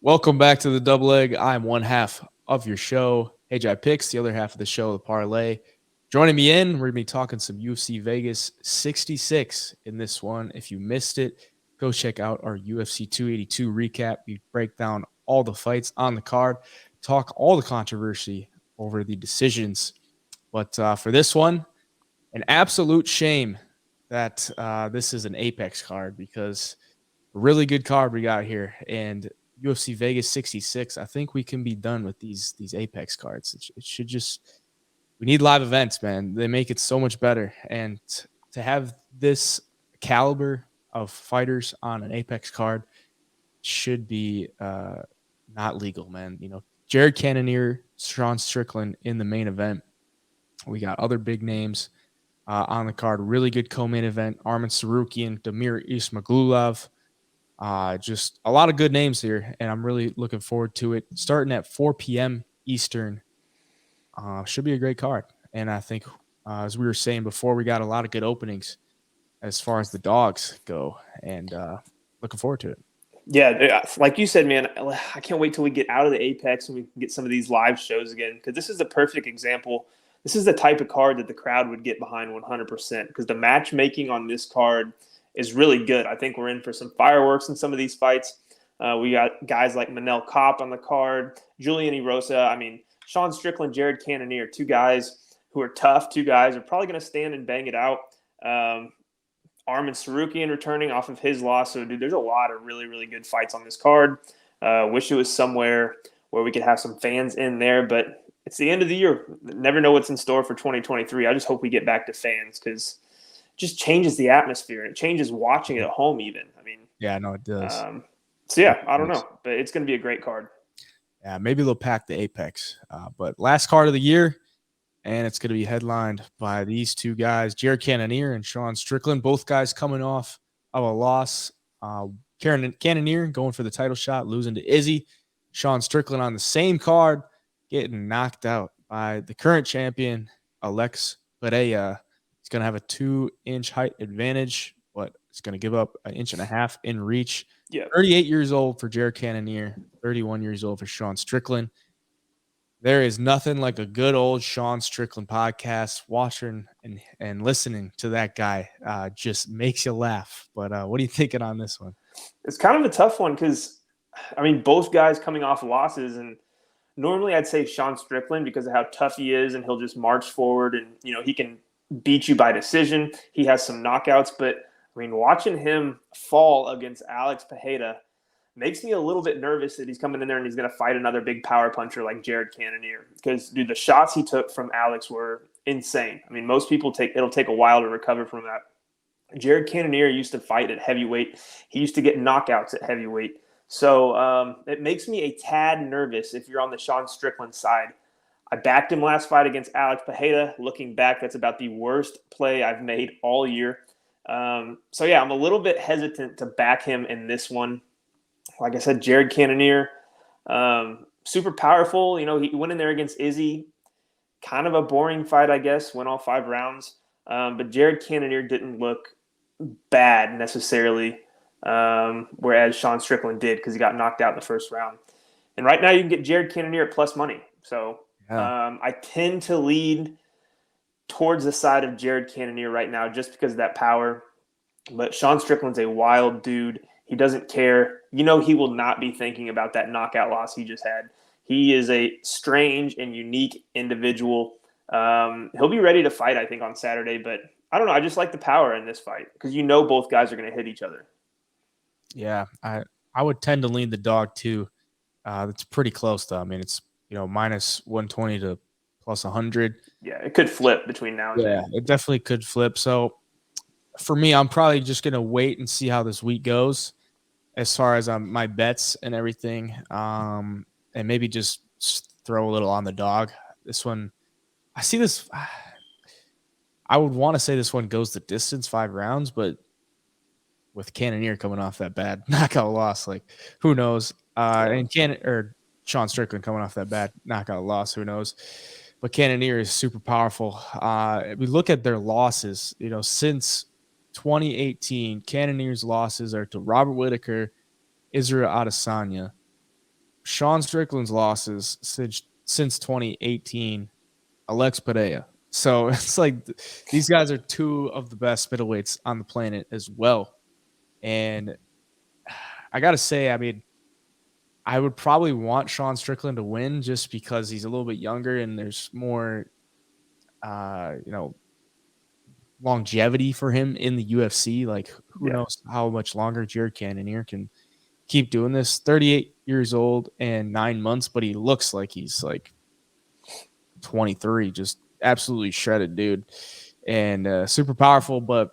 Welcome back to the Double Leg. I'm one half of your show, AJ Picks, the other half of the show, the Parlay. Joining me in, we're going to be talking some UFC Vegas 66 in this one. If you missed it, go check out our UFC 282 recap. We break down all the fights on the card, talk all the controversy over the decisions. But for this one, an absolute shame that this is an Apex card because a really good card we got here. And UFC Vegas 66, I think we can be done with these Apex cards. It should just – we need live events, man. They make it so much better. And to have this caliber of fighters on an Apex card should be not legal, man. You know, Jared Cannonier, Sean Strickland in the main event. We got other big names on the card. Really good co-main event. Arman Tsarukyan, Damir Ismagulov. Just a lot of good names here, and I'm really looking forward to it. Starting at 4 p.m. Eastern, should be a great card. And I think, as we were saying before, we got a lot of good openings as far as the dogs go, and looking forward to it. Yeah, like you said, man, I can't wait till we get out of the Apex and we can get some of these live shows again, because this is a perfect example. This is the type of card that the crowd would get behind 100%, because the matchmaking on this card is really good. I think we're in for some fireworks in some of these fights. We got guys like Manel Kape on the card, Julian Erosa. I mean, Sean Strickland, Jared Cannonier, two guys who are tough. Two guys are probably going to stand and bang it out. Arman Tsarukyan returning off of his loss. So, dude, there's a lot of really, really good fights on this card. Wish it was somewhere where we could have some fans in there, but it's the end of the year. Never know what's in store for 2023. I just hope we get back to fans, because just changes the atmosphere. It changes watching it at home even. I mean, yeah, no, it does. So, yeah, I don't know. But it's going to be a great card. Yeah, maybe they'll pack the Apex. But last card of the year, and it's going to be headlined by these two guys, Jared Cannonier and Sean Strickland, both guys coming off of a loss. Cannonier going for the title shot, losing to Izzy. Sean Strickland on the same card, getting knocked out by the current champion, Oleksiejczuk. He's going to have a 2-inch height advantage, but it's going to give up 1.5 inches in reach. Yeah. 38 years old for Jared Cannonier, 31 years old for Sean Strickland. There is nothing like a good old Sean Strickland podcast. Watching and listening to that guy just makes you laugh. But what are you thinking on this one? It's kind of a tough one because, I mean, both guys coming off losses, and normally I'd say Sean Strickland because of how tough he is, and he'll just march forward and, you know, he can beat you by decision. He has some knockouts, but I mean, watching him fall against Alex Pereira makes me a little bit nervous that he's coming in there and he's going to fight another big power puncher like Jared Cannonier, because, dude, the shots he took from Alex were insane. I mean, most people it'll take a while to recover from that. Jared Cannonier used to fight at heavyweight. He used to get knockouts at heavyweight. So it makes me a tad nervous if you're on the Sean Strickland side. I backed him last fight against Alex Pereira. Looking back, that's about the worst play I've made all year. So, yeah, I'm a little bit hesitant to back him in this one. Like I said, Jared Cannonier, super powerful. You know, he went in there against Izzy. Kind of a boring fight, I guess. Went all 5 rounds. But Jared Cannonier didn't look bad necessarily, whereas Sean Strickland did, because he got knocked out in the first round. And right now you can get Jared Cannonier at plus money. So I tend to lead towards the side of Jared Cannonier right now just because of that power. But Sean Strickland's a wild dude. He doesn't care. You know, he will not be thinking about that knockout loss he just had. He is a strange and unique individual. He'll be ready to fight, I think, on Saturday. But I don't know. I just like the power in this fight because you know both guys are going to hit each other. Yeah, I would tend to lean the dog too. It's pretty close though. I mean, it's, you know, minus 120 to plus 100. Yeah, it could flip between now and then. Yeah, it definitely could flip. So for me, I'm probably just going to wait and see how this week goes as far as my bets and everything, and maybe just throw a little on the dog. This one, I see this. I would want to say this one goes the distance, 5 rounds, but with Cannonier coming off that bad knockout loss, like, who knows? And Sean Strickland coming off that bad knockout loss, who knows? But Cannonier is super powerful. We look at their losses, you know, since 2018, Cannonier's losses are to Robert Whittaker, Israel Adesanya, Sean Strickland's losses since 2018, Alex Pereira. So it's like these guys are two of the best middleweights on the planet as well. And I got to say, I mean, I would probably want Sean Strickland to win just because he's a little bit younger and there's more, longevity for him in the UFC. Like, who knows how much longer Jared Cannonier can keep doing this. 38 years old and 9 months, but he looks like he's like 23, just absolutely shredded dude and super powerful. But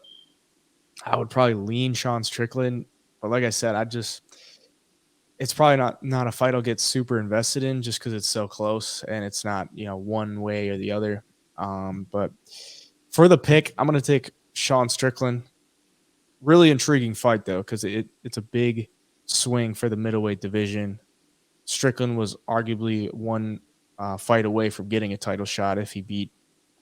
I would probably lean Sean Strickland. But like I said, it's probably not a fight I'll get super invested in just because it's so close and it's not, one way or the other. But for the pick, I'm going to take Sean Strickland. Really intriguing fight, though, because it's a big swing for the middleweight division. Strickland was arguably one fight away from getting a title shot if he beat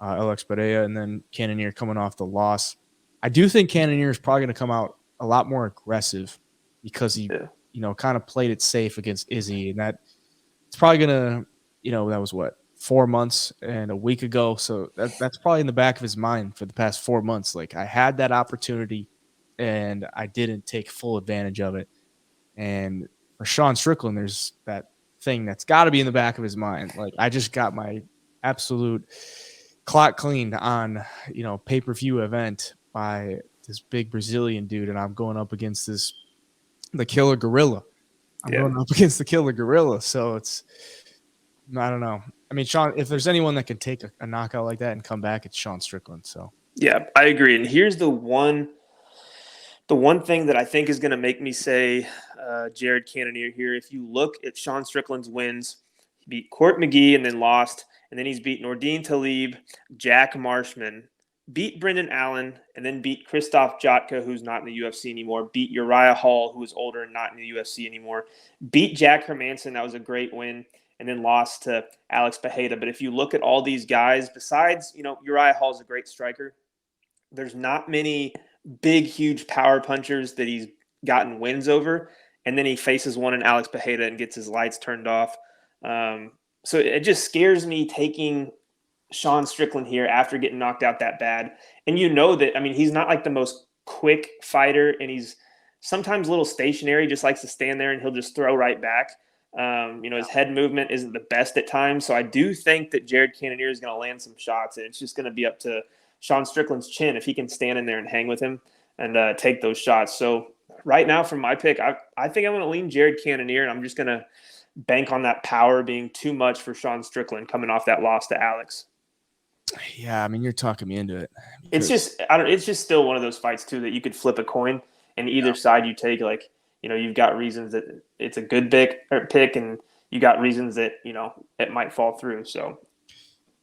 Alex Pereira, and then Cannonier coming off the loss. I do think Cannonier is probably going to come out a lot more aggressive because he kind of played it safe against Izzy, and that it's probably going to, that was 4 months and a week ago. So that's probably in the back of his mind for the past 4 months. Like, I had that opportunity and I didn't take full advantage of it. And for Sean Strickland, there's that thing that's got to be in the back of his mind. Like, I just got my absolute clock cleaned on, pay-per-view event by this big Brazilian dude. And I'm going up against the killer gorilla. Going up against the killer gorilla. So I don't know. I mean, Sean, if there's anyone that can take a knockout like that and come back, it's Sean Strickland. So yeah, I agree. And here's the one thing that I think is going to make me say Jared Cannonier here. If you look at Sean Strickland's wins, he beat Court McGee and then lost, and then he's beat Nordine Talib, Jack Marshman, beat Brendan Allen, and then beat Krzysztof Jotka, who's not in the UFC anymore, beat Uriah Hall, who is older and not in the UFC anymore, beat Jack Hermanson. That was a great win. And then lost to Alex Pereira. But if you look at all these guys, besides, Uriah Hall's a great striker, there's not many big, huge power punchers that he's gotten wins over. And then he faces one in Alex Pereira and gets his lights turned off. So it just scares me taking Sean Strickland here after getting knocked out that bad. And he's not like the most quick fighter, and he's sometimes a little stationary, just likes to stand there and he'll just throw right back. His head movement isn't the best at times. So I do think that Jared Cannonier is going to land some shots, and it's just going to be up to Sean Strickland's chin if he can stand in there and hang with him and take those shots. So right now for my pick, I think I'm going to lean Jared Cannonier, and I'm just going to bank on that power being too much for Sean Strickland coming off that loss to Alex. Yeah, I mean, you're talking me into it. It's just still one of those fights too that you could flip a coin and either side you take, like, you've got reasons that it's a good pick, and you got reasons that, it might fall through. So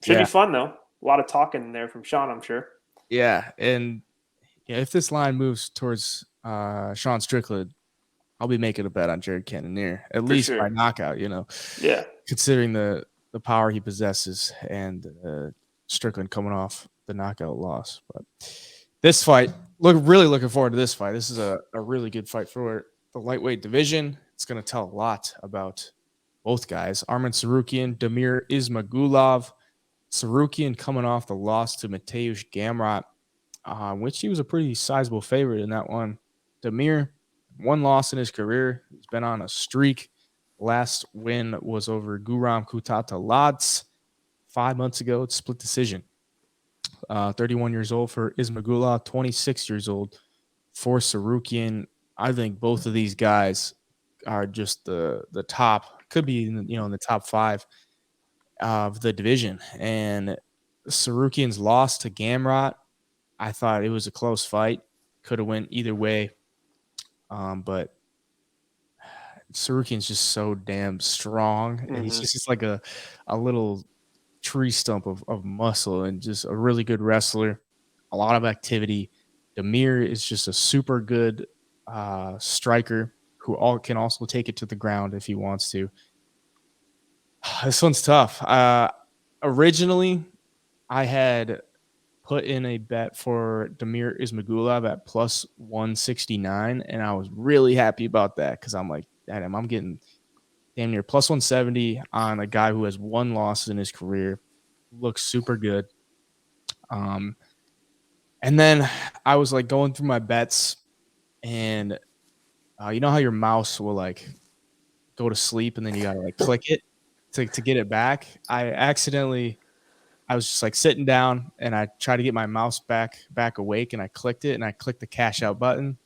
should be fun though. A lot of talking there from Sean, I'm sure. Yeah. And if this line moves towards Sean Strickland, I'll be making a bet on Jared Cannonier, at least by knockout, Yeah. Considering the power he possesses and Strickland coming off the knockout loss. But this fight, really looking forward to this fight. This is a really good fight for the lightweight division. It's going to tell a lot about both guys. Arman Tsarukyan, Damir Ismagulov. Tsarukyan coming off the loss to Mateusz Gamrot, which he was a pretty sizable favorite in that one. Damir, one loss in his career. He's been on a streak. Last win was over Guram Kutata-Lads 5 months ago. It's split decision. 31 years old for Ismagulov, 26 years old for Tsarukyan. I think both of these guys are just the top, could be in the top 5 of the division. And Tsarukyan's loss to Gamrot, I thought it was a close fight. Could have went either way. But Tsarukyan's just so damn strong. And he's just like a little tree stump of muscle and just a really good wrestler. A lot of activity. Damir is just a super good striker who can also take it to the ground if he wants to. This one's tough. Originally, I had put in a bet for Damir Ismagulov at plus 169, and I was really happy about that because I'm like, damn, I'm getting damn near plus 170 on a guy who has 1 loss in his career. Looks super good. And then I was like going through my bets, and you know how your mouse will like go to sleep and then you gotta like click it to get it back. I was just like sitting down and I tried to get my mouse back awake, and I clicked it, and I clicked the cash out button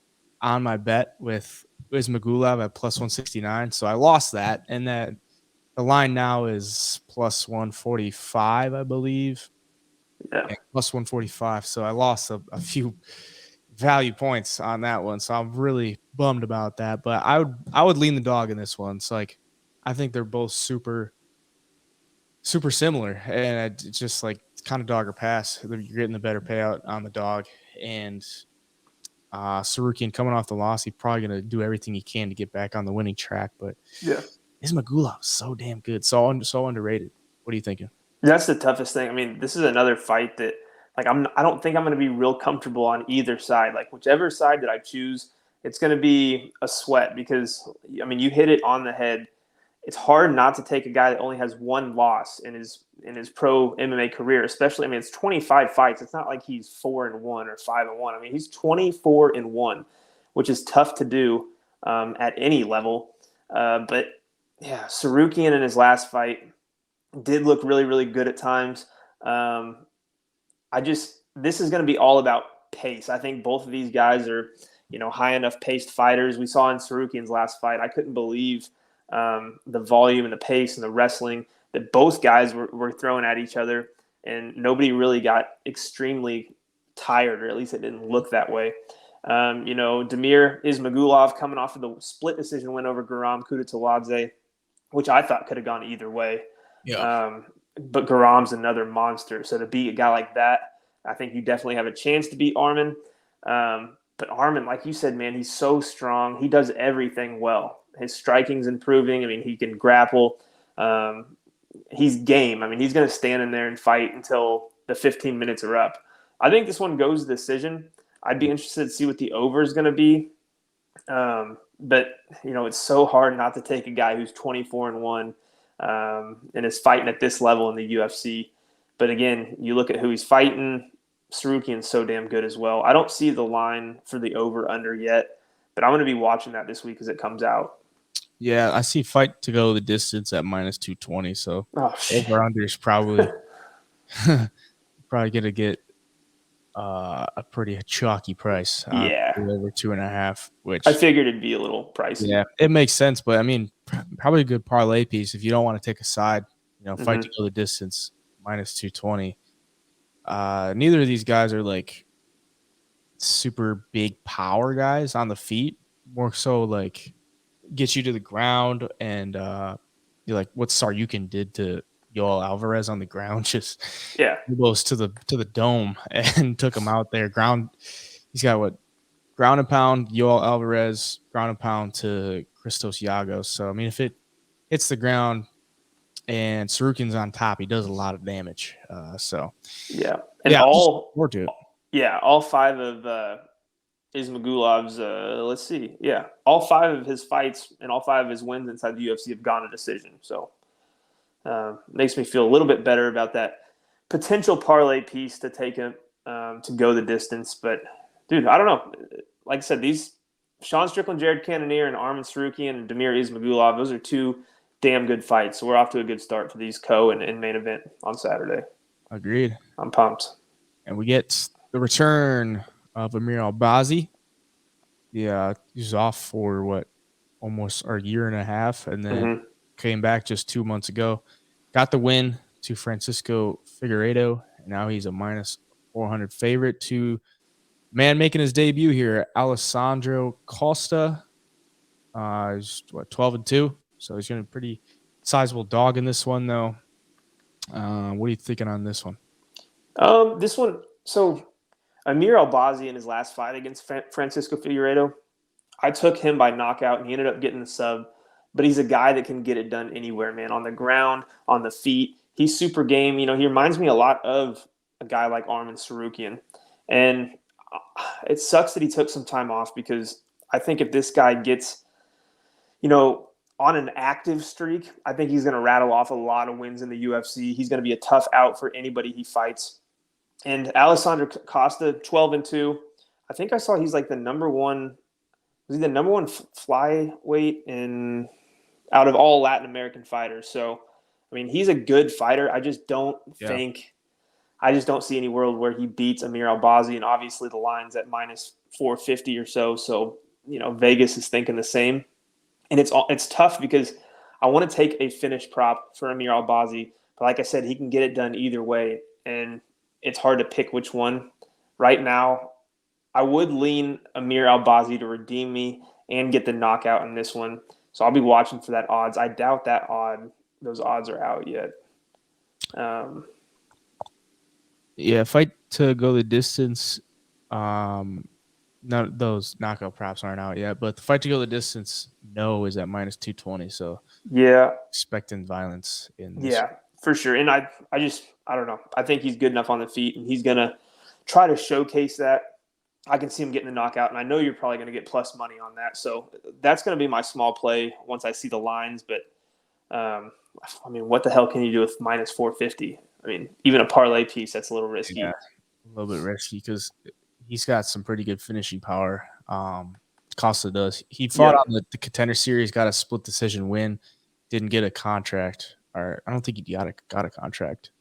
on my bet with Ismagulov at plus 169. So I lost that, and that the line now is plus 145, I believe. Yeah. Plus 145. So I lost a few value points on that one. So I'm really bummed about that. But I would lean the dog in this one. It's like I think they're both super similar, and it's just like kind of dog or pass. You're getting the better payout on the dog, and Tsarukyan coming off the loss, he's probably gonna do everything he can to get back on the winning track. But Yeah. Ismagulov so damn good, so underrated. What are you thinking? That's the toughest thing. I mean, this is another fight that, like, I don't think I'm going to be real comfortable on either side. Like, whichever side that I choose, it's going to be a sweat because, I mean, you hit it on the head. It's hard not to take a guy that only has 1 loss in his pro MMA career, especially. I mean, it's 25 fights. It's not like he's 4-1 or 5-1. I mean, he's 24-1, which is tough to do at any level. But yeah, Tsarukyan in his last fight did look really, really good at times. This is going to be all about pace. I think both of these guys are, high enough paced fighters. We saw in Tsarukyan's last fight, I couldn't believe the volume and the pace and the wrestling that both guys were throwing at each other, and nobody really got extremely tired, or at least it didn't look that way. Damir Ismagulov coming off of the split decision win over Garam Kudataladze, which I thought could have gone either way. Yeah. But Garam's another monster. So to beat a guy like that, I think you definitely have a chance to beat Arman. But Arman, like you said, man, he's so strong. He does everything well. His striking's improving. I mean, he can grapple. He's game. I mean, he's going to stand in there and fight until the 15 minutes are up. I think this one goes decision. I'd be interested to see what the over is going to be. But, it's so hard not to take a guy who's 24-1 and is fighting at this level in the UFC. But again, you look at who he's fighting, Tsarukyan's so damn good as well. I don't see the line for the over-under yet, but I'm going to be watching that this week as it comes out. Yeah, I see fight to go the distance at minus 220, so over-under is probably going to get a pretty chalky price. Yeah. Over 2.5, which I figured it'd be a little pricey. Yeah, it makes sense, but I mean, probably a good parlay piece if you don't want to take a side, fight to go the distance, minus 220. Neither of these guys are like super big power guys on the feet, more so like get you to the ground, and you're like what Tsarukyan did to Yoel Alvarez on the ground, just elbows to the dome and took him out there. He's got ground and pound, Yoel Alvarez, ground and pound to Christos Giagos. So I mean, if it hits the ground and Tsarukyan's on top, he does a lot of damage. And all 5 of Ismagulov's, let's see, all 5 of his fights and all 5 of his wins inside the UFC have gone to decision. So makes me feel a little bit better about that potential parlay piece to take him to go the distance. But dude, I don't know. Like I said, these Sean Strickland, Jared Cannonier, and Arman Tsarukyan and Damir Ismagulov, those are 2 damn good fights. So we're off to a good start for these and main event on Saturday. Agreed. I'm pumped. And we get the return of Amir Albazi. Yeah, he's off for almost a year and a half, and then came back just 2 months ago. Got the win to Francisco Figueiredo, and now he's a minus 400 favorite to man making his debut here, Alessandro Costa. He's 12-2, so he's going to be a pretty sizable dog in this one, though. What are you thinking on this one? This one, so Amir Albazi in his last fight against Francisco Figueiredo, I took him by knockout, and he ended up getting the sub. But he's a guy that can get it done anywhere, man, on the ground, on the feet. He's super game. He reminds me a lot of a guy like Arman Tsarukyan. And it sucks that he took some time off, because I think if this guy gets, on an active streak. I think he's going to rattle off a lot of wins in the UFC. He's going to be a tough out for anybody he fights. And Alessandro Costa, 12-2. I think I saw he's like the number one. Was he the number one flyweight out of all Latin American fighters? So, I mean, he's a good fighter. I just don't see any world where he beats Amir Albazi, and obviously the line's at minus 450 or so. So, Vegas is thinking the same. And it's tough because I want to take a finish prop for Amir Albazi, but like I said, he can get it done either way, and it's hard to pick which one. Right now, I would lean Amir Albazi to redeem me and get the knockout in this one. So I'll be watching for that odds. I doubt those odds are out yet. Fight to go the distance. None those knockout props aren't out yet, but the fight to go the distance, no, is at minus 220. So yeah, expecting violence in this. Yeah, for sure. And I don't know. I think he's good enough on the feet, and he's gonna try to showcase that. I can see him getting the knockout, and I know you're probably going to get plus money on that. So that's going to be my small play once I see the lines. But, what the hell can you do with minus 450? I mean, even a parlay piece, that's a little risky. Yeah, a little bit risky because he's got some pretty good finishing power. Costa does. He fought on the Contender Series, got a split decision win, didn't get a contract. Or I don't think he got a contract.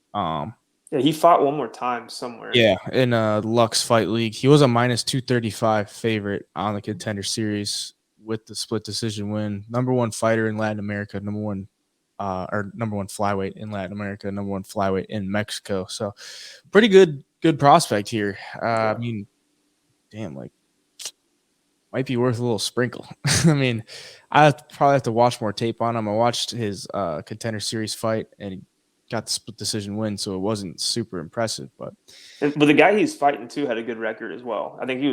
He fought one more time somewhere. Yeah, in Lux Fight League. He was a minus 235 favorite on the Contender Series with the split decision win. Number one fighter in Latin America, number one flyweight in Latin America, number one flyweight in Mexico. So pretty good prospect here. I mean, damn, might be worth a little sprinkle. I mean, I probably have to watch more tape on him. I watched his Contender Series fight, and he got the split decision win, so it wasn't super impressive. But the guy he's fighting too had a good record as well. I think he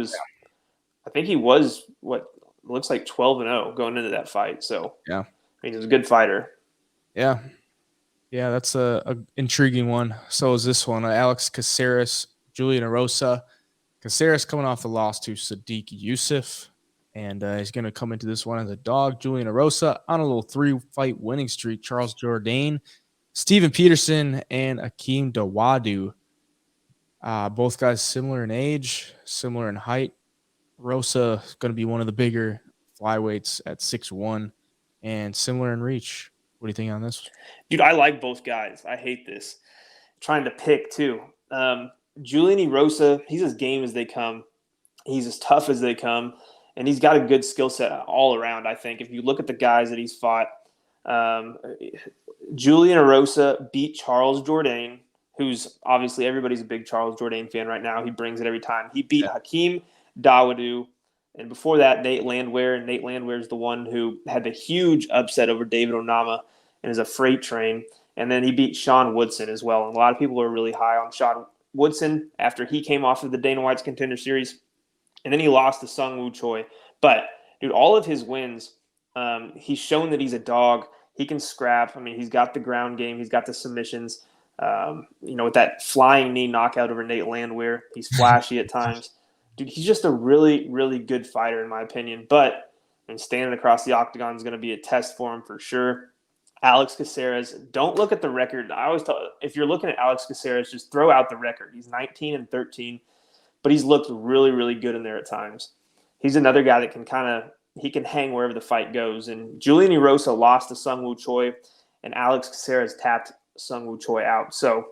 was what looks like 12-0 going into that fight. So yeah, he was a good fighter. Yeah, that's a intriguing one. So is this one. Alex Caceres, Julian Erosa. Caceres coming off the loss to Sadiq Youssef, and he's going to come into this one as a dog. Julian Erosa on a little 3-fight winning streak. Charles Jourdain, Steven Peterson, and Akeem Dawadu. Both guys similar in age, similar in height. Rosa is going to be one of the bigger flyweights at 6'1", and similar in reach. What do you think on this? Dude, I like both guys. I hate this. Trying to pick, too. Julian Erosa, he's as game as they come. He's as tough as they come. And he's got a good skill set all around, I think. If you look at the guys that he's fought, Julian Erosa beat Charles Jourdain, who's obviously everybody's a big Charles Jourdain fan right now. He brings it every time. He beat Hakeem Dawadu, and before that, Nate Landwehr. And Nate Landwehr is the one who had the huge upset over David Onama and is a freight train. And then he beat Sean Woodson as well. And a lot of people are really high on Sean Woodson after he came off of the Dana White's Contender Series. And then he lost to Sung Woo Choi. But, dude, all of his wins, he's shown that he's a dog. He can scrap. I mean, he's got the ground game. He's got the submissions. With that flying knee knockout over Nate Landwehr, he's flashy at times. Dude, he's just a really, really good fighter, in my opinion. But standing across the octagon is going to be a test for him for sure. Alex Caceres, don't look at the record. I always tell, if you're looking at Alex Caceres, just throw out the record. He's 19-13, but he's looked really, really good in there at times. He's another guy that can hang wherever the fight goes. And Julian Erosa lost to Sung Woo Choi, and Alex Caceres tapped Sung Woo Choi out. So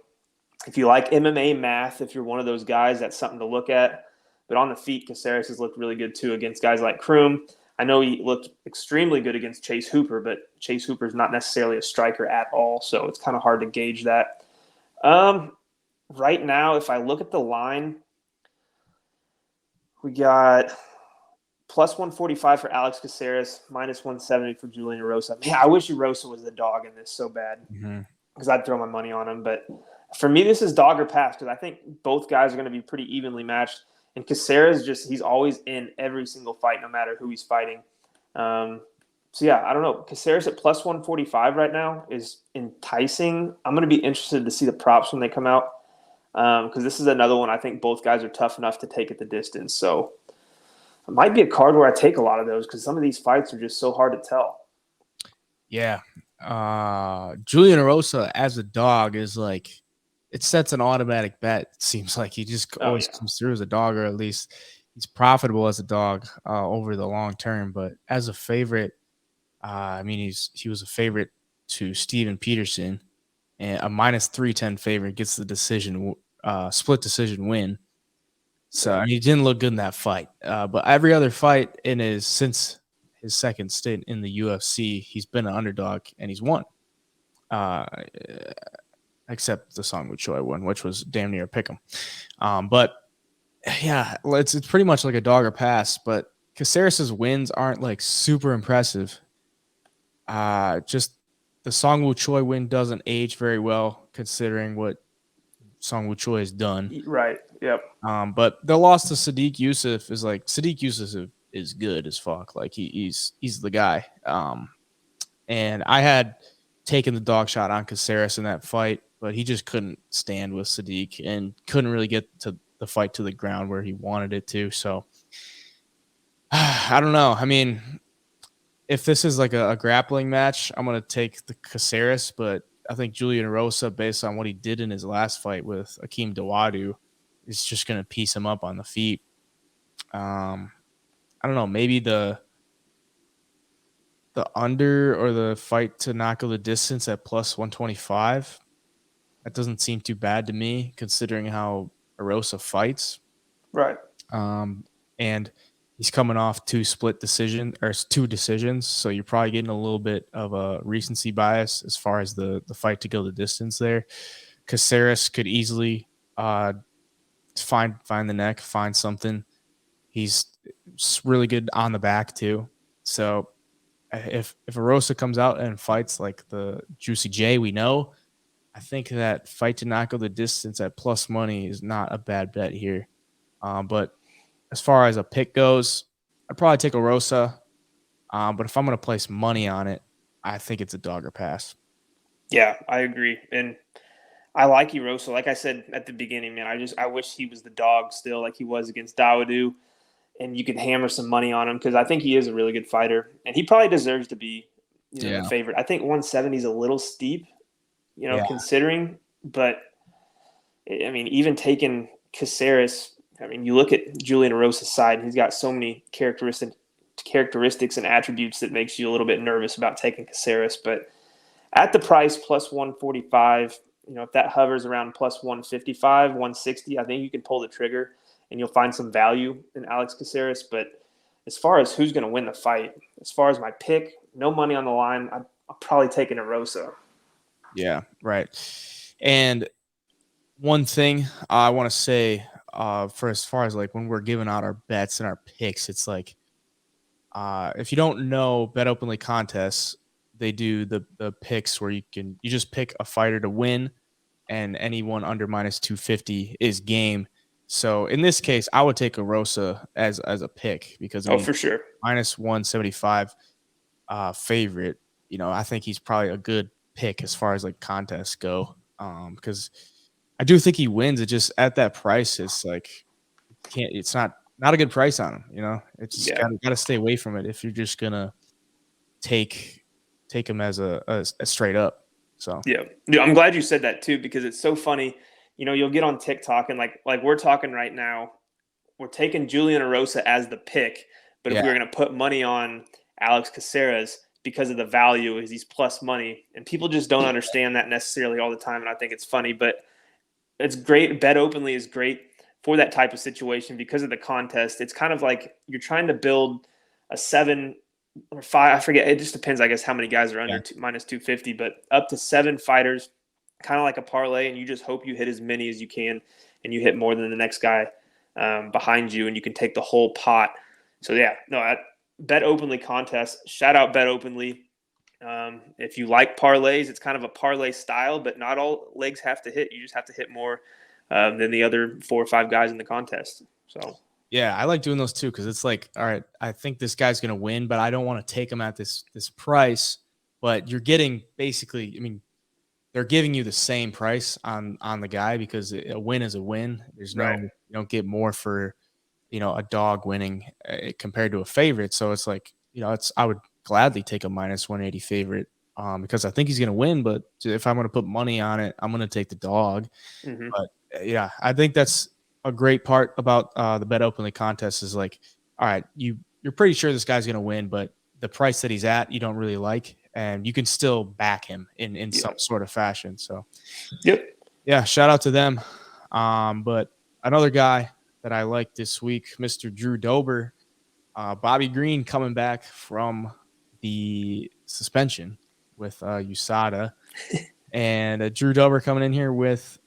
if you like MMA math, if you're one of those guys, that's something to look at. But on the feet, Caceres has looked really good too against guys like Kroom. I know he looked extremely good against Chase Hooper, but Chase Hooper is not necessarily a striker at all, so it's kind of hard to gauge that. Right now, if I look at the line, we got plus 145 for Alex Caceres, minus 170 for Julian Erosa. Man, I wish Erosa was the dog in this so bad because I'd throw my money on him. But for me, this is dog or pass because I think both guys are going to be pretty evenly matched. And Caceres, he's always in every single fight, no matter who he's fighting. I don't know. Caceres at plus 145 right now is enticing. I'm going to be interested to see the props when they come out because this is another one I think both guys are tough enough to take at the distance. So it might be a card where I take a lot of those because some of these fights are just so hard to tell. Yeah. Julian Erosa as a dog is like, it sets an automatic bet. It seems like he just always comes through as a dog, or at least he's profitable as a dog over the long term. But as a favorite, I mean, he was a favorite to Steven Peterson, and a minus 310 favorite gets the decision, split decision win. So and he didn't look good in that fight. But every other fight since his second stint in the UFC, he's been an underdog and he's won. Except the Song Choi one, which was damn near a pick 'em. But yeah, it's pretty much like a dog or pass. But Caceres' wins aren't like super impressive. Just the Song Choi win doesn't age very well considering what Song Choi has done. Right. Yep. But the loss to Sadiq Youssef is like, Sadiq Youssef is good as fuck. Like he's the guy. And I had taken the dog shot on Caceres in that fight, but he just couldn't stand with Sadiq and couldn't really get to the fight to the ground where he wanted it to. So I don't know. I mean, if this is like a grappling match, I'm going to take the Caceres, but I think Julian Erosa, based on what he did in his last fight with Akeem Dawodu, is just going to piece him up on the feet. I don't know. Maybe the under or the fight to knock the distance at plus 125. That doesn't seem too bad to me, considering how Erosa fights. Right. And he's coming off two decisions. So you're probably getting a little bit of a recency bias as far as the fight to go the distance there. Caceres could easily find the neck, find something. He's really good on the back too. So if Erosa comes out and fights like the Juicy J we know, I think that fight to knock the distance at plus money is not a bad bet here. But as far as a pick goes, I'd probably take Erosa. But if I'm going to place money on it, I think it's a dog or pass. Yeah, I agree. And I like Erosa. Like I said at the beginning, man, I wish he was the dog still, like he was against Dawodu, and you could hammer some money on him because I think he is a really good fighter, and he probably deserves to be, the favorite. I think 170 is a little steep, considering. But I mean, even taking Caceres, I mean, you look at Julian Erosa's side, and he's got so many characteristics and attributes that makes you a little bit nervous about taking Caceres. But at the price plus 145. If that hovers around plus 155, 160, I think you can pull the trigger and you'll find some value in Alex Caceres. But as far as who's going to win the fight, as far as my pick, no money on the line, I'm probably taking Erosa. Yeah, right. And one thing I want to say for as far as like when we're giving out our bets and our picks, it's like if you don't know Bet Openly contests, they do the picks where you just pick a fighter to win, and anyone under minus 250 is game. So in this case, I would take Erosa as a pick because for sure, minus 175 favorite. I think he's probably a good pick as far as like contests go. Because I do think he wins. It just at that price, it's like it's not a good price on him. It's just gotta stay away from it if you're just gonna take him as a straight up. So yeah, dude, I'm glad you said that too, because it's so funny. You'll get on TikTok and like we're talking right now, we're taking Julian Erosa as the pick, but if we were going to put money on Alex Caceres because of the value, is he's plus money, and people just don't understand that necessarily all the time, and I think it's funny, but it's great. Bet Openly is great for that type of situation because of the contest. It's kind of like you're trying to build a 7 or 5, I forget. It just depends, I guess, how many guys are under minus 250, but up to 7 fighters, kind of like a parlay, and you just hope you hit as many as you can, and you hit more than the next guy behind you, and you can take the whole pot. So Bet Openly contest. Shout out Bet Openly. If you like parlays, it's kind of a parlay style, but not all legs have to hit. You just have to hit more than the other 4 or 5 guys in the contest. So. Yeah, I like doing those too because it's like, all right, I think this guy's going to win, but I don't want to take him at this price. But you're getting basically, I mean, they're giving you the same price on the guy because a win is a win. There's no, you don't get more for, a dog winning compared to a favorite. So it's like, I would gladly take a minus 180 favorite because I think he's going to win. But if I'm going to put money on it, I'm going to take the dog. Mm-hmm. But yeah, I think that's a great part about the Bet Openly contest is like, all right, you're pretty sure this guy's going to win, but the price that he's at, you don't really like, and you can still back him in some sort of fashion. So, yeah, shout out to them. But another guy that I like this week, Mr. Drew Dober, Bobby Green coming back from the suspension with USADA, and Drew Dober coming in here with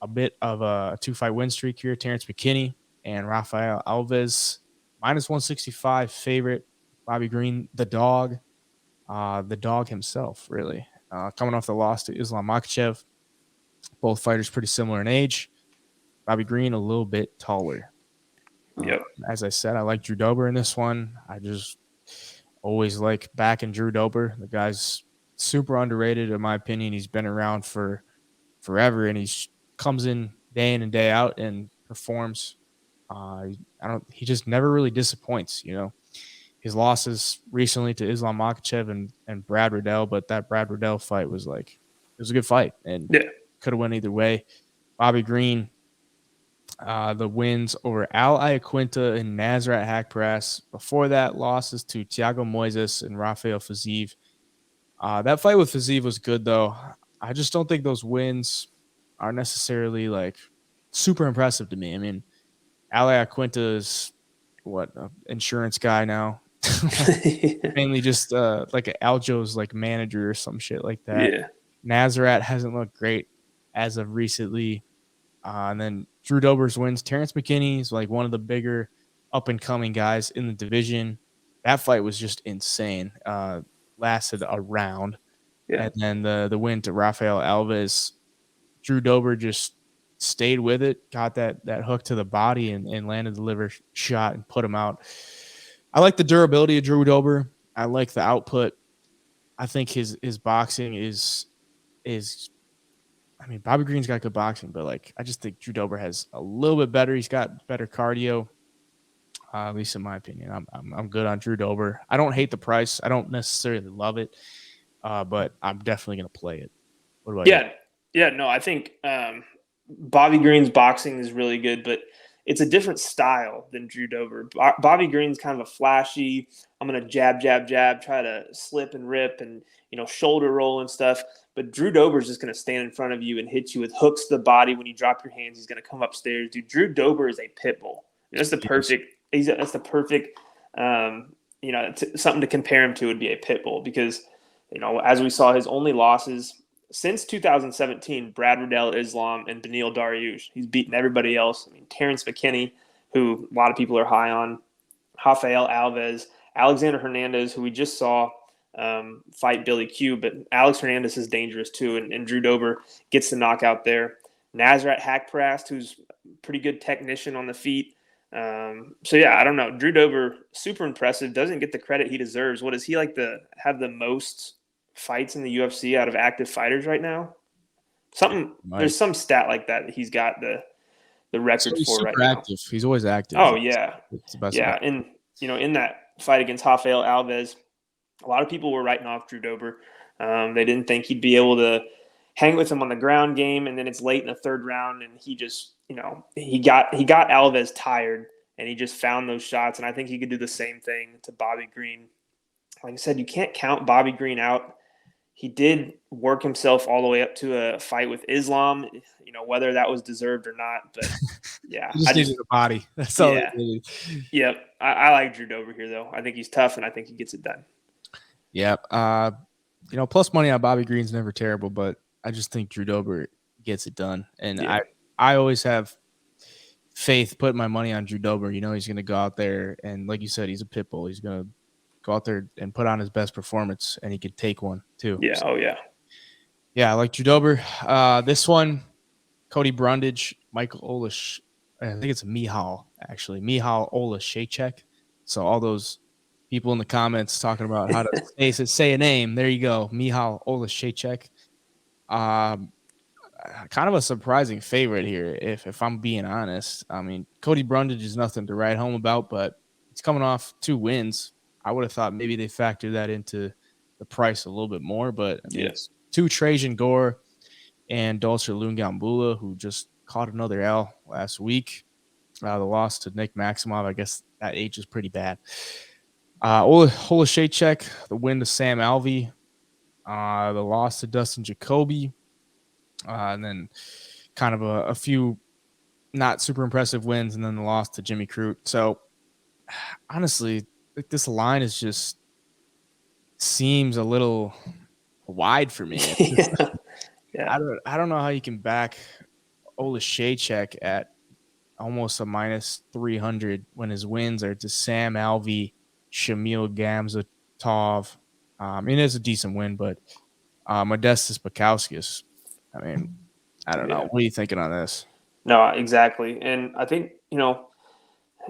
a bit of a 2-fight win streak here. Terrence McKinney and Rafael Alves, -165 favorite. Bobby Green, the dog himself, really. Coming off the loss to Islam Makhachev. Both fighters pretty similar in age. Bobby Green a little bit taller. As I said, I like Drew Dober in this one. I just always like backing Drew Dober. The guy's super underrated, in my opinion. He's been around for forever, and he comes in and day out and performs. He just never really disappoints, you know. His losses recently to Islam Makhachev and Brad Riddell, but that Brad Riddell fight was like, it was a good fight and could have went either way. Bobby Green, the wins over Al Iaquinta and Nasrat Haqparast. Before that, losses to Thiago Moises and Rafael Fiziev. That fight with Fiziev was good, though. I just don't think those wins are necessarily like super impressive to me. I mean, Al Iaquinta is insurance guy now. Mainly just like an Aljo's like manager or some shit like that. Nasrat hasn't looked great as of recently. And then Drew Dober's wins. Terrence McKinney is like one of the bigger up and coming guys in the division. That fight was just insane. Lasted a round. And then the win to Rafael Alves. Drew Dober just stayed with it, got that hook to the body and landed the liver shot and put him out. I like the durability of Drew Dober. I like the output. I think his boxing is I mean, Bobby Green's got good boxing, but like I just think Drew Dober has a little bit better. He's got better cardio, at least in my opinion. I'm good on Drew Dober. I don't hate the price. I don't necessarily love it, but I'm definitely gonna play it. What about you? Yeah. No, I think Bobby Green's boxing is really good, but it's a different style than Drew Dober. Bobby Green's kind of a flashy, I'm going to jab, try to slip and rip and, shoulder roll and stuff. But Drew Dober's just going to stand in front of you and hit you with hooks to the body. When you drop your hands, he's going to come upstairs. Dude, Drew Dober is a pit bull. That's the perfect, something to compare him to would be a pit bull because, as we saw, his only losses since 2017, Brad Riddell, Islam, and Beneil Dariush. He's beaten everybody else. I mean, Terrence McKinney, who a lot of people are high on, Rafael Alves, Alexander Hernandez, who we just saw fight Billy Q, but Alex Hernandez is dangerous too, and Drew Dober gets the knockout there. Nasrat Haqparast, who's a pretty good technician on the feet. So yeah, I don't know. Drew Dober, super impressive, doesn't get the credit he deserves. What is he like to have the most fights in the UFC out of active fighters right now? There's some stat like that he's got the record for right now. Active. He's always active. Oh yeah. It's the best. Yeah. And in that fight against Rafael Alves, a lot of people were writing off Drew Dober. They didn't think he'd be able to hang with him on the ground game. And then it's late in the third round and he just, he got Alves tired and he just found those shots. And I think he could do the same thing to Bobby Green. Like I said, you can't count Bobby Green out. He did work himself all the way up to a fight with Islam, whether that was deserved or not. But yeah, he just needed a body. That's all. Yeah. Yep. I like Drew Dober here, though. I think he's tough, and I think he gets it done. Yep. Plus money on Bobby Green's never terrible, but I just think Drew Dober gets it done. And I always have faith putting my money on Drew Dober. He's going to go out there, and like you said, he's a pit bull. He's going to go out there and put on his best performance, and he could take one too. Yeah. So, I like Drew Dober. This one, Cody Brundage, Michael Oleksiejczuk. I think it's Michal Oleksiejczuk. So all those people in the comments talking about how to say a name. There you go, Michal Oleksiejczuk. Kind of a surprising favorite here, if I'm being honest. I mean, Cody Brundage is nothing to write home about, but he's coming off 2 wins. I would have thought maybe they factor that into the price a little bit more. But I mean, Yeah. it's two Trajan Gore and Dolce Lungambula, who just caught another L last week. The loss to Nick Maximov, I guess that age is pretty bad. Oleksiejczuk, the win to Sam Alvey, the loss to Dustin Jacoby, and then kind of a few not super impressive wins, and then the loss to Jimmy Crute. So honestly, this line is just seems a little wide for me. Yeah. I don't know how you can back Oleksiejczuk at almost a minus 300 when his wins are to Sam Alvey, Shamil Gamzatov. I mean, it's a decent win, but Modestas Bukowskis. I mean, I don't know. What are you thinking on this? No, exactly. And I think,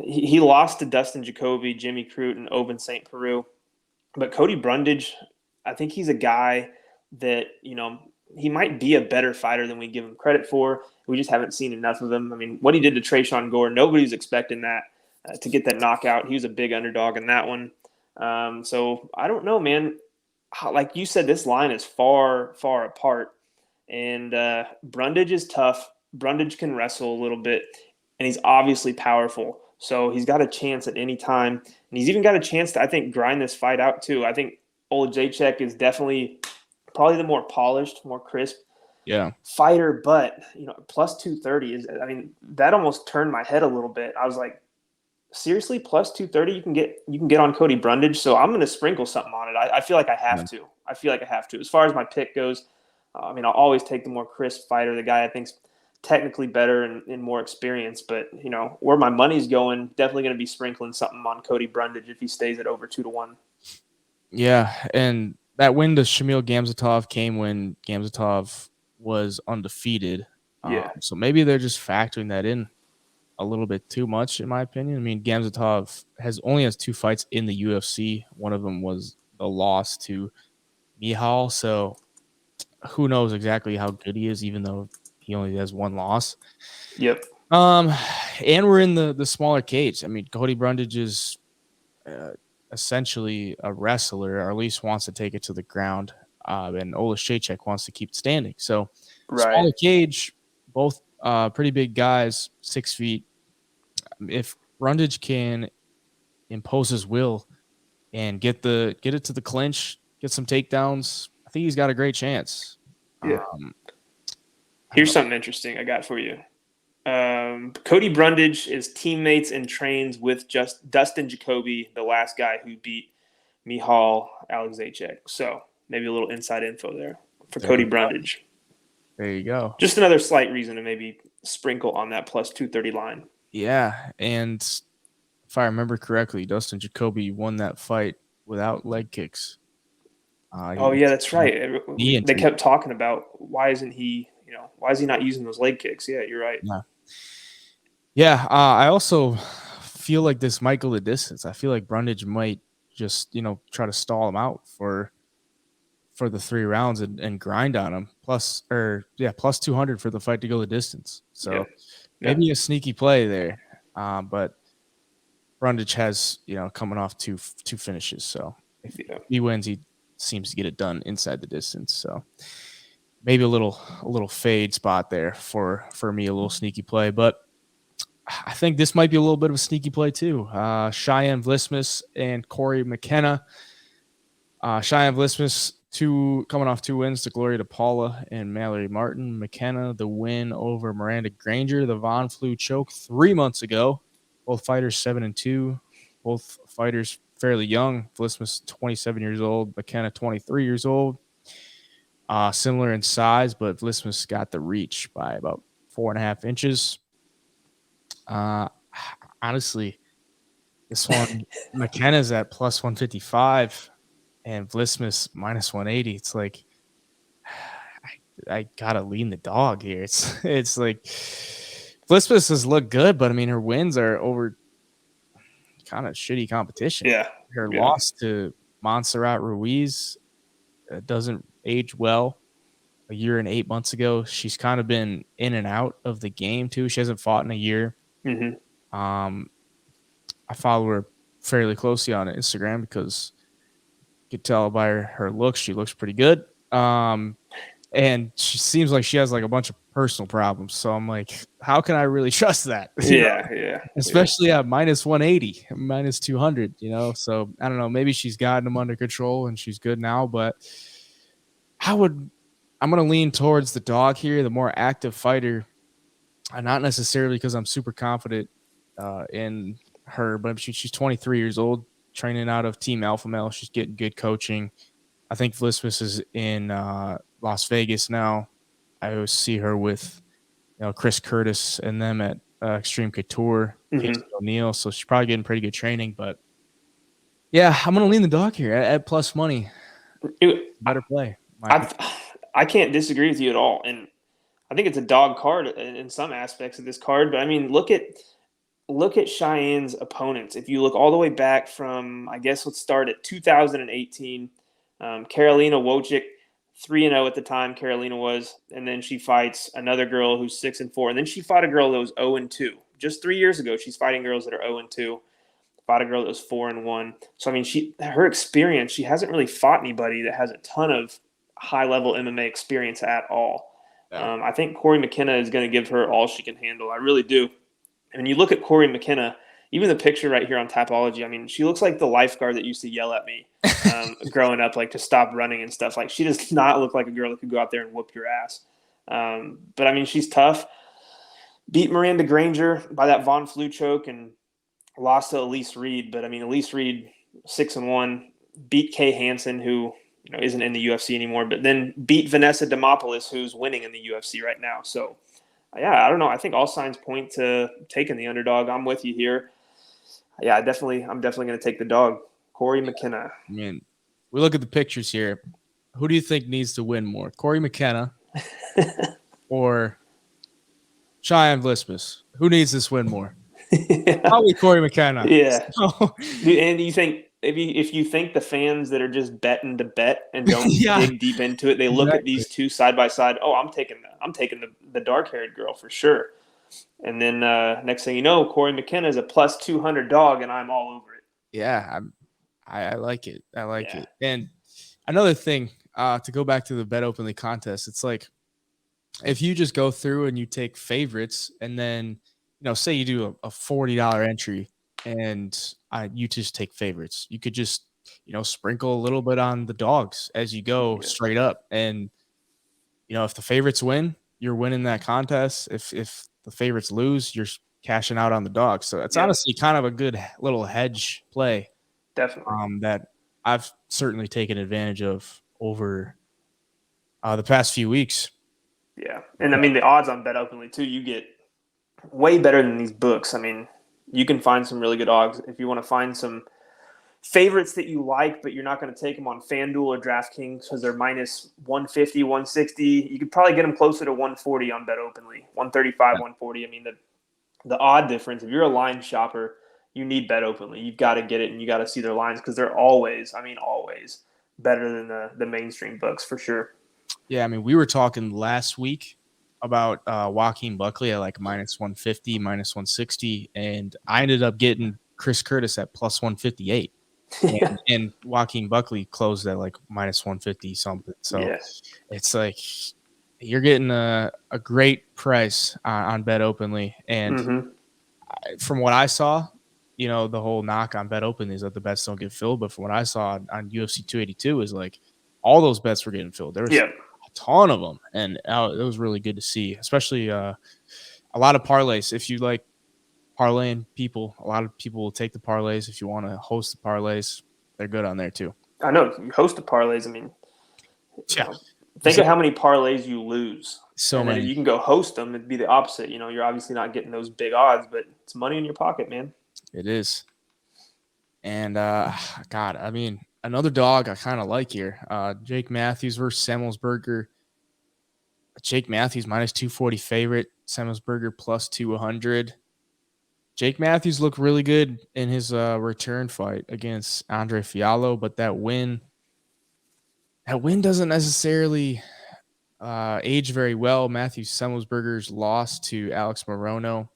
he lost to Dustin Jacoby, Jimmy Crute, and Oben St. Peru. But Cody Brundage, I think he's a guy that, he might be a better fighter than we give him credit for. We just haven't seen enough of him. I mean, what he did to Trajan Gore, nobody was expecting that to get that knockout. He was a big underdog in that one. So I don't know, man. Like you said, this line is far, far apart. And Brundage is tough. Brundage can wrestle a little bit, and he's obviously powerful. So he's got a chance at any time. And he's even got a chance to, I think, grind this fight out too. I think Oleksiejczuk is definitely probably the more polished, more crisp fighter. But, plus 230 is, I mean, that almost turned my head a little bit. I was like, seriously, plus 230 you can get on Cody Brundage. So I'm going to sprinkle something on it. I feel like I have to. I feel like I have to. As far as my pick goes, I mean, I'll always take the more crisp fighter, the guy I think's technically better and more experienced. But, where my money's going, definitely going to be sprinkling something on Cody Brundage if he stays at over 2-1. Yeah, and that win to Shamil Gamzatov came when Gamzatov was undefeated. Yeah. So maybe they're just factoring that in a little bit too much, in my opinion. I mean, Gamzatov only has 2 fights in the UFC. One of them was the loss to Mihal. So who knows exactly how good he is, even though he only has 1 loss. Yep. And we're in the smaller cage. I mean, Cody Brundage is essentially a wrestler, or at least wants to take it to the ground. And Oleksiejczuk wants to keep standing. So smaller cage, both pretty big guys, 6 feet. If Brundage can impose his will and get it to the clinch, get some takedowns, I think he's got a great chance. Yeah. Here's something interesting I got for you. Cody Brundage is teammates and trains with just Dustin Jacoby, the last guy who beat Michal Oleksiejczuk. So maybe a little inside info there for Cody Brundage. There you go. Just another slight reason to maybe sprinkle on that plus 230 line. Yeah, and if I remember correctly, Dustin Jacoby won that fight without leg kicks. That's right. They kept talking about why is he not using those leg kicks? Yeah, you're right. Yeah. I also feel like this might go the distance. I feel like Brundage might just try to stall him out for the 3 rounds and grind on him. Plus 200 for the fight to go the distance. So maybe a sneaky play there. But Brundage has coming off two finishes. So if he wins, he seems to get it done inside the distance. So maybe a little fade spot there for me, a little sneaky play. But I think this might be a little bit of a sneaky play too. Cheyenne Vlismas and Corey McKenna. Cheyenne Vlismas coming off 2 wins to Gloria DePaula and Mallory Martin. McKenna, the win over Miranda Granger, the Von Flue choke 3 months ago. Both fighters 7-2. Both fighters fairly young. Vlismas 27 years old, McKenna 23 years old. Similar in size, but Vlismas got the reach by about 4.5 inches. Honestly, this one, McKenna's at plus 155 and Vlismas minus 180. It's like, I gotta lean the dog here. It's like Vlismas has looked good, but I mean, her wins are over kind of shitty competition. Yeah. Her loss to Montserrat Ruiz doesn't age well. A year and 8 months ago, she's kind of been in and out of the game too. She hasn't fought in a year. Mm-hmm. I follow her fairly closely on Instagram because could tell by her looks, she looks pretty good. And she seems like she has like a bunch of personal problems. So I'm like, how can I really trust that? Yeah. Especially at minus 180, minus 200, So I don't know. Maybe she's gotten them under control and she's good now. But I'm going to lean towards the dog here, the more active fighter. Not necessarily because I'm super confident in her, but she's 23 years old, training out of Team Alpha Male. She's getting good coaching. I think Vlismas is in Las Vegas now. I always see her with Chris Curtis and them at Extreme Couture, Casey O'Neill. So she's probably getting pretty good training. But yeah, I'm going to lean the dog here at plus money. Better play. I can't disagree with you at all. And I think it's a dog card in some aspects of this card. But I mean, look at Cheyenne's opponents. If you look all the way back from, I guess let's start at 2018, Karolina Wojcik, 3-0 at the time, Karolina was, and then she fights another girl who's 6-4, and then she fought a girl that was 0-2. Just 3 years ago, she's fighting girls that are 0-2. Fought a girl that was 4-1. So I mean, her experience, she hasn't really fought anybody that has a ton of high-level MMA experience at all. Yeah. I think Corey McKenna is going to give her all she can handle. I really do. And when you look at Corey McKenna, even the picture right here on Tapology, I mean, she looks like the lifeguard that used to yell at me growing up, like to stop running and stuff. Like, she does not look like a girl that could go out there and whoop your ass. But I mean, she's tough. Beat Miranda Granger by that Von Flue choke and lost to Elise Reed. But I mean, Elise Reed, 6-1, beat Kay Hansen, who isn't in the UFC anymore, but then beat Vanessa Demopoulos, who's winning in the UFC right now. So, yeah, I don't know. I think all signs point to taking the underdog. I'm with you here. Yeah, I'm definitely going to take the dog. Corey McKenna. I mean, we look at the pictures here. Who do you think needs to win more, Corey McKenna or Cheyenne Vlismas? Who needs this win more? Probably Corey McKenna. Yeah. So. And you think if you think the fans that are just betting to bet and don't dig deep into it, they look at these two side by side. Oh, I'm taking the dark haired girl for sure. And then next thing you know, Corey McKenna is a plus 200 dog, and I'm all over it. Yeah, I like it. I like it. And another thing, to go back to the Bet Openly contest, it's like if you just go through and you take favorites, and then say you do a $40 entry, and you just take favorites. You could just sprinkle a little bit on the dogs as you go straight up, and if the favorites win, you're winning that contest. If the favorites lose, you're cashing out on the dogs. So it's honestly kind of a good little hedge play. Definitely. That I've certainly taken advantage of over the past few weeks. Yeah. And I mean, the odds on Bet Openly too, you get way better than these books. I mean, you can find some really good odds if you want to find some favorites that you like, but you're not going to take them on FanDuel or DraftKings because they're minus 150, 160. You could probably get them closer to 140 on Bet Openly, 135, 140. I mean, the odd difference, if you're a line shopper, you need Bet Openly. You've got to get it, and you got to see their lines because they're always better than the mainstream books for sure. Yeah, I mean, we were talking last week about Joaquin Buckley at like minus 150, minus 160, and I ended up getting Chris Curtis at plus 158. And Joaquin Buckley closed at like minus 150 something. So it's like you're getting a great price on Bet Openly. And from what I saw, the whole knock on Bet Openly is that the bets don't get filled. But from what I saw on UFC 282 is like all those bets were getting filled. There was a ton of them. And it was really good to see, especially a lot of parlays. If you like parlaying people, a lot of people will take the parlays. If you want to host the parlays, they're good on there too. I know you host the parlays. I mean, think of how many parlays you lose. So many. If you can go host them, it'd be the opposite. You're obviously not getting those big odds, but it's money in your pocket, man. It is. And God, I mean, another dog I kind of like here. Jake Matthews versus Semelsberger. Jake Matthews minus 240 favorite. Semelsberger plus 200. Jake Matthews looked really good in his return fight against Andre Fiallo, but that win doesn't necessarily age very well. Matthew Semelsberger's loss to Alex Morono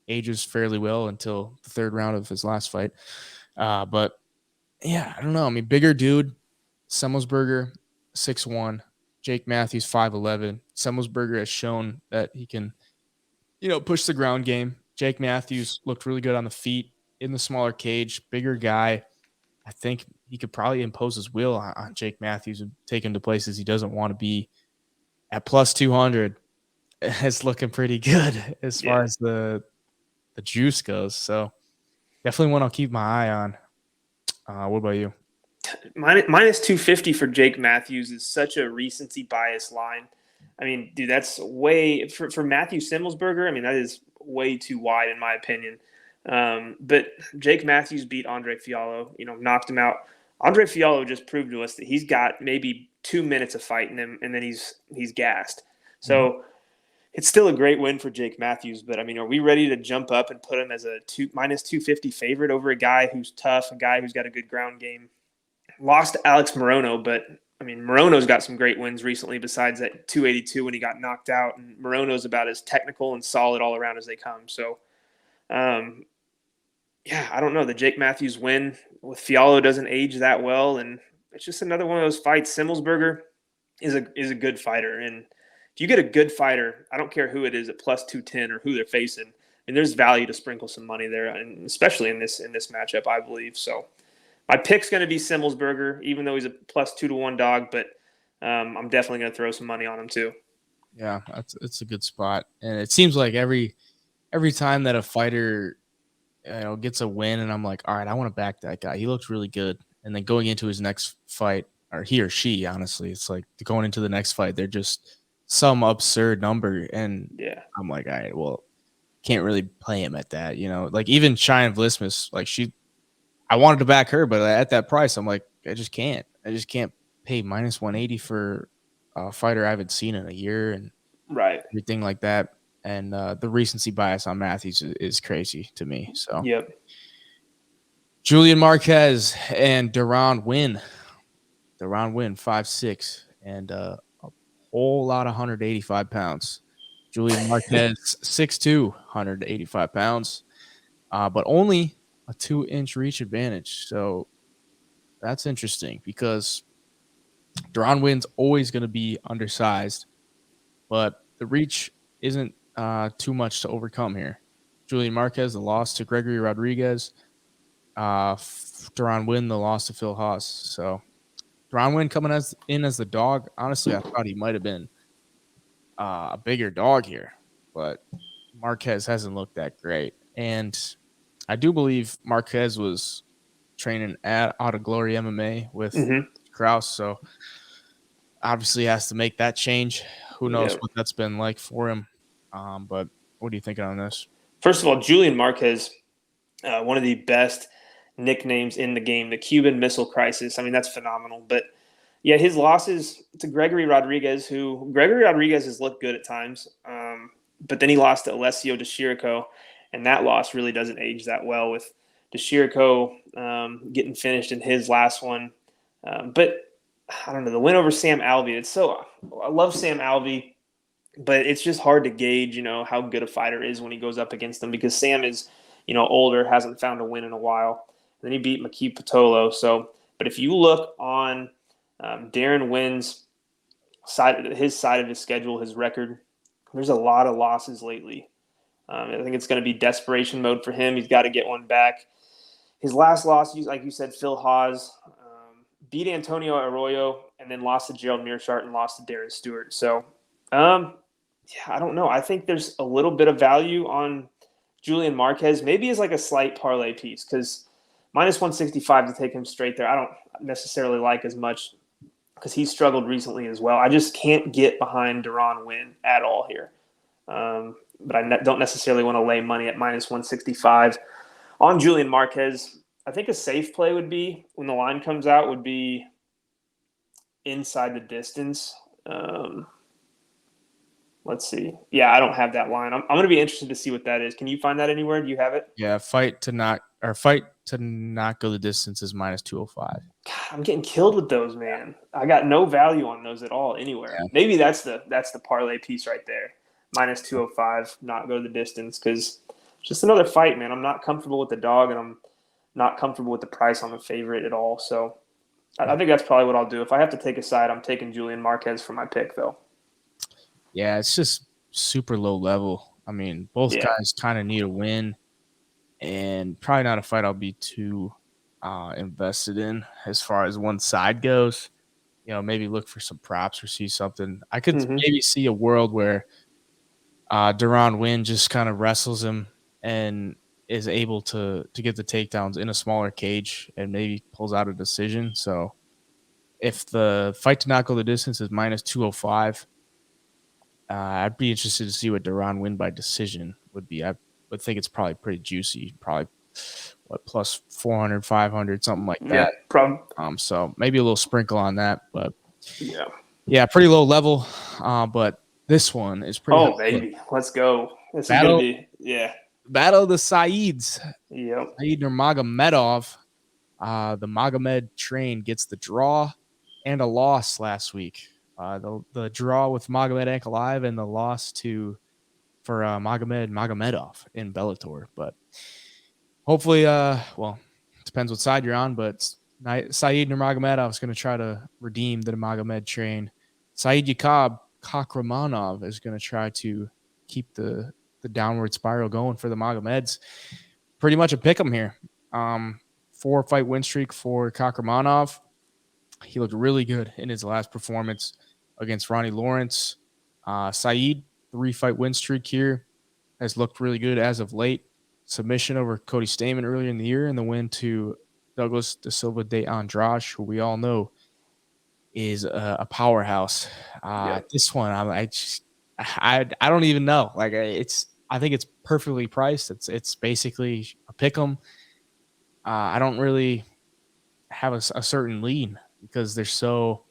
ages fairly well until the third round of his last fight. But yeah, I don't know. I mean, bigger dude, Semelsberger, 6'1", Jake Matthews, 5'11". Semelsberger has shown that he can, push the ground game. Jake Matthews looked really good on the feet in the smaller cage, bigger guy. I think he could probably impose his will on Jake Matthews and take him to places he doesn't want to be. At plus 200, it's looking pretty good as far as the juice goes. So definitely one I'll keep my eye on. What about you? Minus 250 for Jake Matthews is such a recency bias line. I mean, dude, that's way for Matthew Semelsberger. I mean, that is way too wide in my opinion. But Jake Matthews beat Andre Fiallo, knocked him out. Andre Fiallo just proved to us that he's got maybe 2 minutes of fight in him, and then he's gassed. So it's still a great win for Jake Matthews. But I mean, are we ready to jump up and put him as a minus 250 favorite over a guy who's tough, a guy who's got a good ground game? Lost to Alex Morono, but I mean, Morono's got some great wins recently besides that 282 when he got knocked out. And Morono's about as technical and solid all around as they come. So, I don't know. The Jake Matthews win with Fiallo doesn't age that well. And it's just another one of those fights. Semelsberger is a good fighter. And if you get a good fighter, I don't care who it is at plus 210 or who they're facing, and there's value to sprinkle some money there, and especially in this matchup, I believe. So my pick's going to be Semelsberger, even though he's a plus 2-1 dog, but I'm definitely going to throw some money on him too. Yeah, it's a good spot. And it seems like every time that a fighter gets a win and I'm like, all right, I want to back that guy. He looks really good. And then going into his next fight, or he or she, honestly, it's like going into the next fight, they're just some absurd number. And I'm like, all right, well, can't really play him at that. Like even Cheyenne Vlismas, like I wanted to back her, but at that price, I'm like, I just can't pay minus 180 for a fighter I haven't seen in a year and everything like that. And the recency bias on Matthews is crazy to me. So Julian Marquez and Winn. 5'6", and a whole lot of 185 pounds. Julian Marquez, 6'2", 185 pounds, but only a 2-inch reach advantage. So that's interesting because Winn's always going to be undersized, but the reach isn't too much to overcome here. Julian Marquez, the loss to Gregory Rodriguez. Winn, the loss to Phil Haas. So Winn coming in as the dog. Honestly, I thought he might have been a bigger dog here, but Marquez hasn't looked that great. And I do believe Marquez was training at Out of Glory MMA with Kraus, so obviously has to make that change. Who knows what that's been like for him. But what are you thinking on this? First of all, Julian Marquez, one of the best nicknames in the game, the Cuban Missile Crisis. I mean, that's phenomenal. But yeah, his losses to Gregory Rodriguez has looked good at times. But then he lost to Alessio De Chirico, and that loss really doesn't age that well with De Chirico getting finished in his last one. But I don't know, the win over Sam Alvey. I love Sam Alvey, but it's just hard to gauge, how good a fighter is when he goes up against them because Sam is, older, hasn't found a win in a while. And then he beat Maki Patolo. So, but if you look on Darren Winn's side of his schedule, his record, there's a lot of losses lately. I think it's going to be desperation mode for him. He's got to get one back. His last loss, like you said, Phil Haas, beat Antonio Arroyo, and then lost to Gerald Mearshart and lost to Darren Stewart. So, I don't know. I think there's a little bit of value on Julian Marquez, maybe as like a slight parlay piece because minus 165 to take him straight there, I don't necessarily like as much because he struggled recently as well. I just can't get behind Winn at all here. But I don't necessarily want to lay money at minus 165 on Julian Marquez. I think a safe play would be when the line comes out would be inside the distance. Let's see. Yeah, I don't have that line. I'm going to be interested to see what that is. Can you find that anywhere? Do you have it? Yeah, fight to not go the distance is minus 205. God, I'm getting killed with those, man. I got no value on those at all anywhere. Yeah. Maybe that's the parlay piece right there. Minus 205, not go the distance because it's just another fight, man. I'm not comfortable with the dog, and I'm not comfortable with the price on the favorite at all. So I think that's probably what I'll do. If I have to take a side, I'm taking Julian Marquez for my pick, though. Yeah, it's just super low level. I mean, both guys kind of need a win, and probably not a fight I'll be too invested in as far as one side goes. Maybe look for some props or see something. I could maybe see a world where Winn just kind of wrestles him and is able to get the takedowns in a smaller cage and maybe pulls out a decision. So if the fight to not go the distance is minus 205, I'd be interested to see what Winn by decision would be. I would think it's probably pretty juicy, probably plus 400, 500, something like that. So maybe a little sprinkle on that, but pretty low level. But this one is pretty. Oh, baby, let's go! This is gonna be battle of the Saids. Yep. Said Nurmagomedov. The Magomed train gets the draw and a loss last week. The draw with Magomed Ankalaev and the loss for Magomedov in Bellator. But hopefully, depends what side you're on, but Said Nurmagomedov is going to try to redeem the Magomed train. Said Kakhramonov is going to try to keep the downward spiral going for the Magomeds. Pretty much a pick 'em here. 4-fight win streak for Kakhramonov. He looked really good in his last performance against Ronnie Lawrence. Said, 3-fight win streak here, has looked really good as of late. Submission over Cody Stamann earlier in the year, and the win to Douglas Da Silva de Andrade, who we all know is a powerhouse. This one, I don't even know. I think it's perfectly priced. It's basically a pick 'em. I don't really have a certain lean because they're so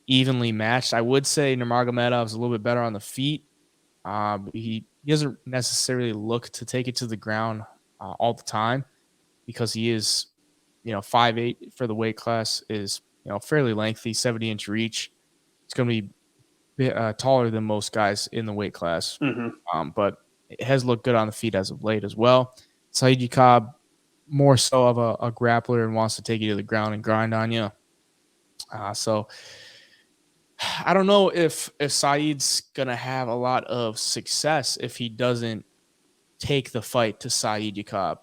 evenly matched. I would say Nurmagomedov is a little bit better on the feet. He doesn't necessarily look to take it to the ground all the time because he is, 5'8" for the weight class, is fairly lengthy, 70-inch reach. It's going to be taller than most guys in the weight class, but it has looked good on the feet as of late as well. Said Yakab, more so of a grappler and wants to take you to the ground and grind on you. So I don't know if Said's going to have a lot of success if he doesn't take the fight to Said Yakab.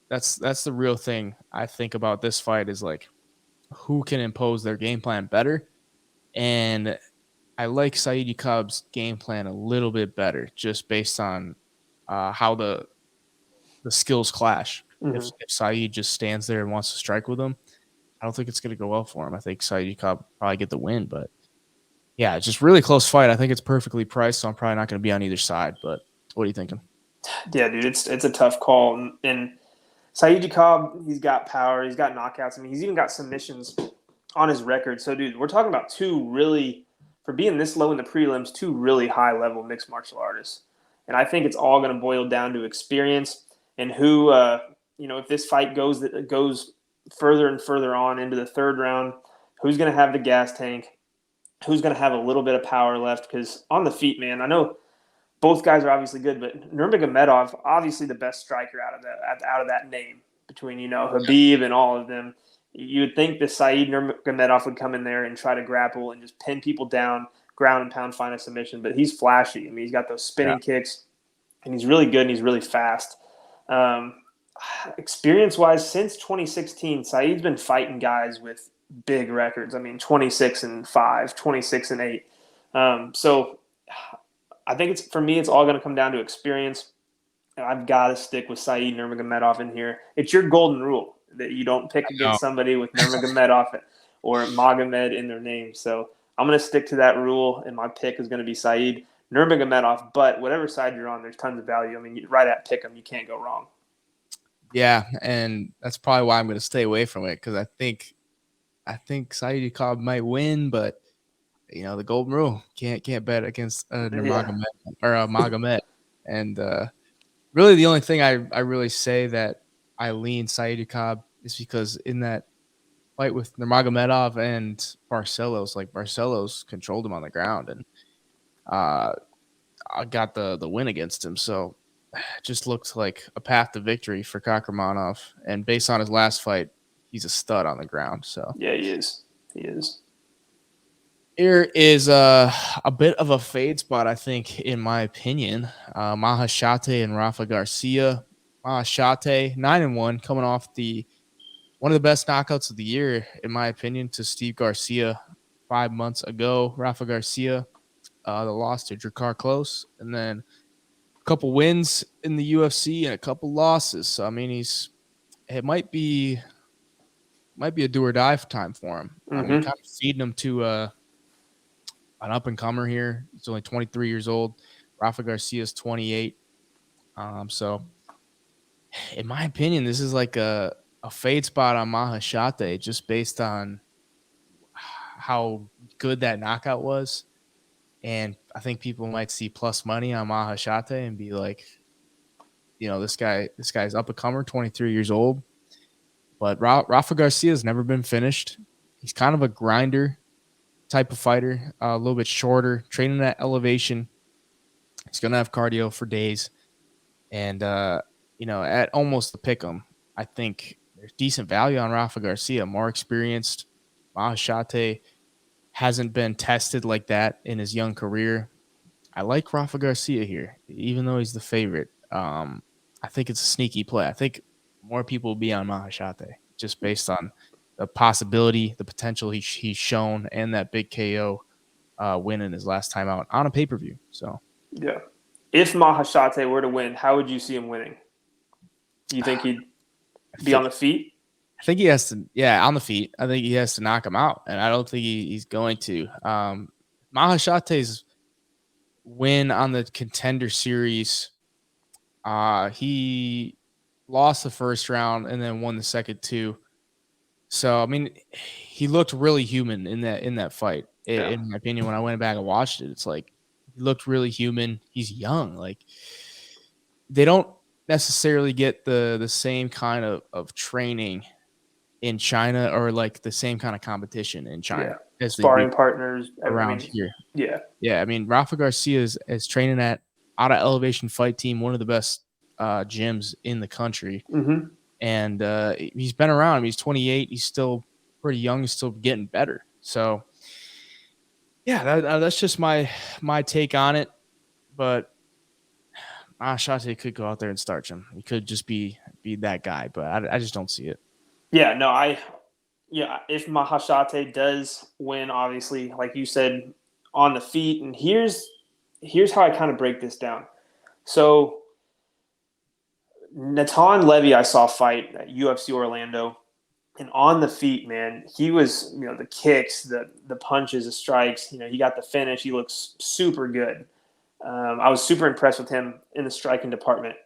That's the real thing I think about this fight is who can impose their game plan better. And I like Said Yakab's game plan a little bit better just based on how the skills clash. If Said just stands there and wants to strike with him, I don't think it's going to go well for him. I think Said Yakab will probably get the win, but yeah, it's just really close fight. I think it's perfectly priced, so I'm probably not going to be on either side, but what are you thinking? Yeah, dude, it's a tough call. And Said Yakab, he's got power. He's got knockouts. I mean, he's even got submissions on his record. So, dude, we're talking about for being this low in the prelims, two really high-level mixed martial artists. And I think it's all going to boil down to experience and who, if this fight goes further and further on into the third round, who's going to have the gas tank, who's going to have a little bit of power left. Because on the feet, man, I know both guys are obviously good, but Nurmagomedov, obviously the best striker out of that name between, Khabib and all of them. You would think that Said Nurmagomedov would come in there and try to grapple and just pin people down, ground and pound, find a submission. But he's flashy. I mean, he's got those spinning kicks, and he's really good and he's really fast. Experience-wise, since 2016, Said's been fighting guys with big records. I mean, 26-5, 26-8. So I think it's all going to come down to experience. And I've got to stick with Said Nurmagomedov in here. It's your golden rule that you don't pick against somebody with Nurmagomedov or Magomed in their name. So I'm going to stick to that rule, and my pick is going to be Said Nurmagomedov. But whatever side you're on, there's tons of value. I mean, right at pick 'em, you can't go wrong. Yeah, and that's probably why I'm going to stay away from it because I think Said Yakab might win, but the golden rule can't bet against Nurmagomedov or Magomed. And really, the only thing I really say that I lean Said Yakab is because in that fight with Nurmagomedov and Barcelos, Barcelos controlled him on the ground and I got the win against him. So it just looked like a path to victory for Kakhramonov. And based on his last fight, he's a stud on the ground. So yeah, he is. He is. Here is a bit of a fade spot, I think, in my opinion. Maheshate and Rafa Garcia. Maheshate 9-1, coming off one of the best knockouts of the year, in my opinion, to Steve Garcia 5 months ago. Rafa Garcia, the loss to Drakkar Klose, and then a couple wins in the UFC and a couple losses. So I mean, it might be a do or die time for him. I mean, kind of feeding him to an up and comer here. He's only 23 years old. Rafa Garcia is 28. So in my opinion, this is like a fade spot on Maheshate, just based on how good that knockout was. And I think people might see plus money on Maheshate and be like, this guy's up and comer, 23 years old. But Rafa Garcia has never been finished. He's kind of a grinder type of fighter, a little bit shorter, training at elevation. He's going to have cardio for days. And, at almost the pick'em, I think there's decent value on Rafa Garcia, more experienced. Maheshate hasn't been tested like that in his young career. I like Rafa Garcia here, even though he's the favorite. I think it's a sneaky play. I think more people will be on Maheshate just based on the possibility, the potential he's shown, and that big KO win in his last time out on a pay-per-view. So, yeah. If Maheshate were to win, how would you see him winning? Do you think he'd be on the feet? I think he has to, on the feet. I think he has to knock him out, and I don't think he's going to. Maheshate's win on the Contender Series, he lost the first round and then won the second two. So I mean, he looked really human in that fight. In my opinion, when I went back and watched it, it's like he looked really human. He's young. Like, they don't necessarily get the same kind of training in China, or like the same kind of competition in China as sparring partners around here. Yeah. I mean, Rafa Garcia is training at Out of Elevation Fight Team, one of the best gyms in the country. And he's been around. I mean, he's 28. He's still pretty young. He's still getting better. So, that's just my take on it. But Maheshate could go out there and starch him. He could just be that guy. But I just don't see it. Yeah, no, if Maheshate does win, obviously, like you said, on the feet, and here's how I kind of break this down. So, Natan Levy, I saw fight at UFC Orlando, and on the feet, man, he was, the kicks, the punches, the strikes, he got the finish. He looks super good. I was super impressed with him in the striking department.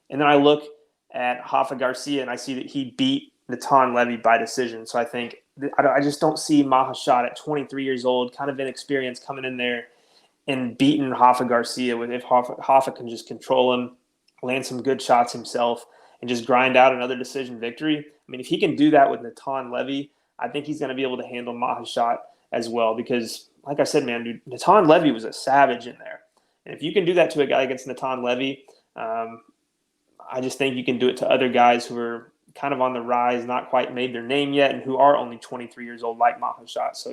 And then I look at Rafa Garcia, and I see that he beat Natan Levy by decision. So I think I just don't see Maheshate at 23 years old, kind of inexperienced, coming in there and beating Rafa Garcia if Rafa can just control him, land some good shots himself, and just grind out another decision victory. I mean, if he can do that with Natan Levy, I think he's going to be able to handle Maheshate as well, because, like I said, man, dude, Natan Levy was a savage in there. And if you can do that to a guy against Natan Levy, I just think you can do it to other guys who are kind of on the rise, not quite made their name yet, and who are only 23 years old, like Maheshate. So,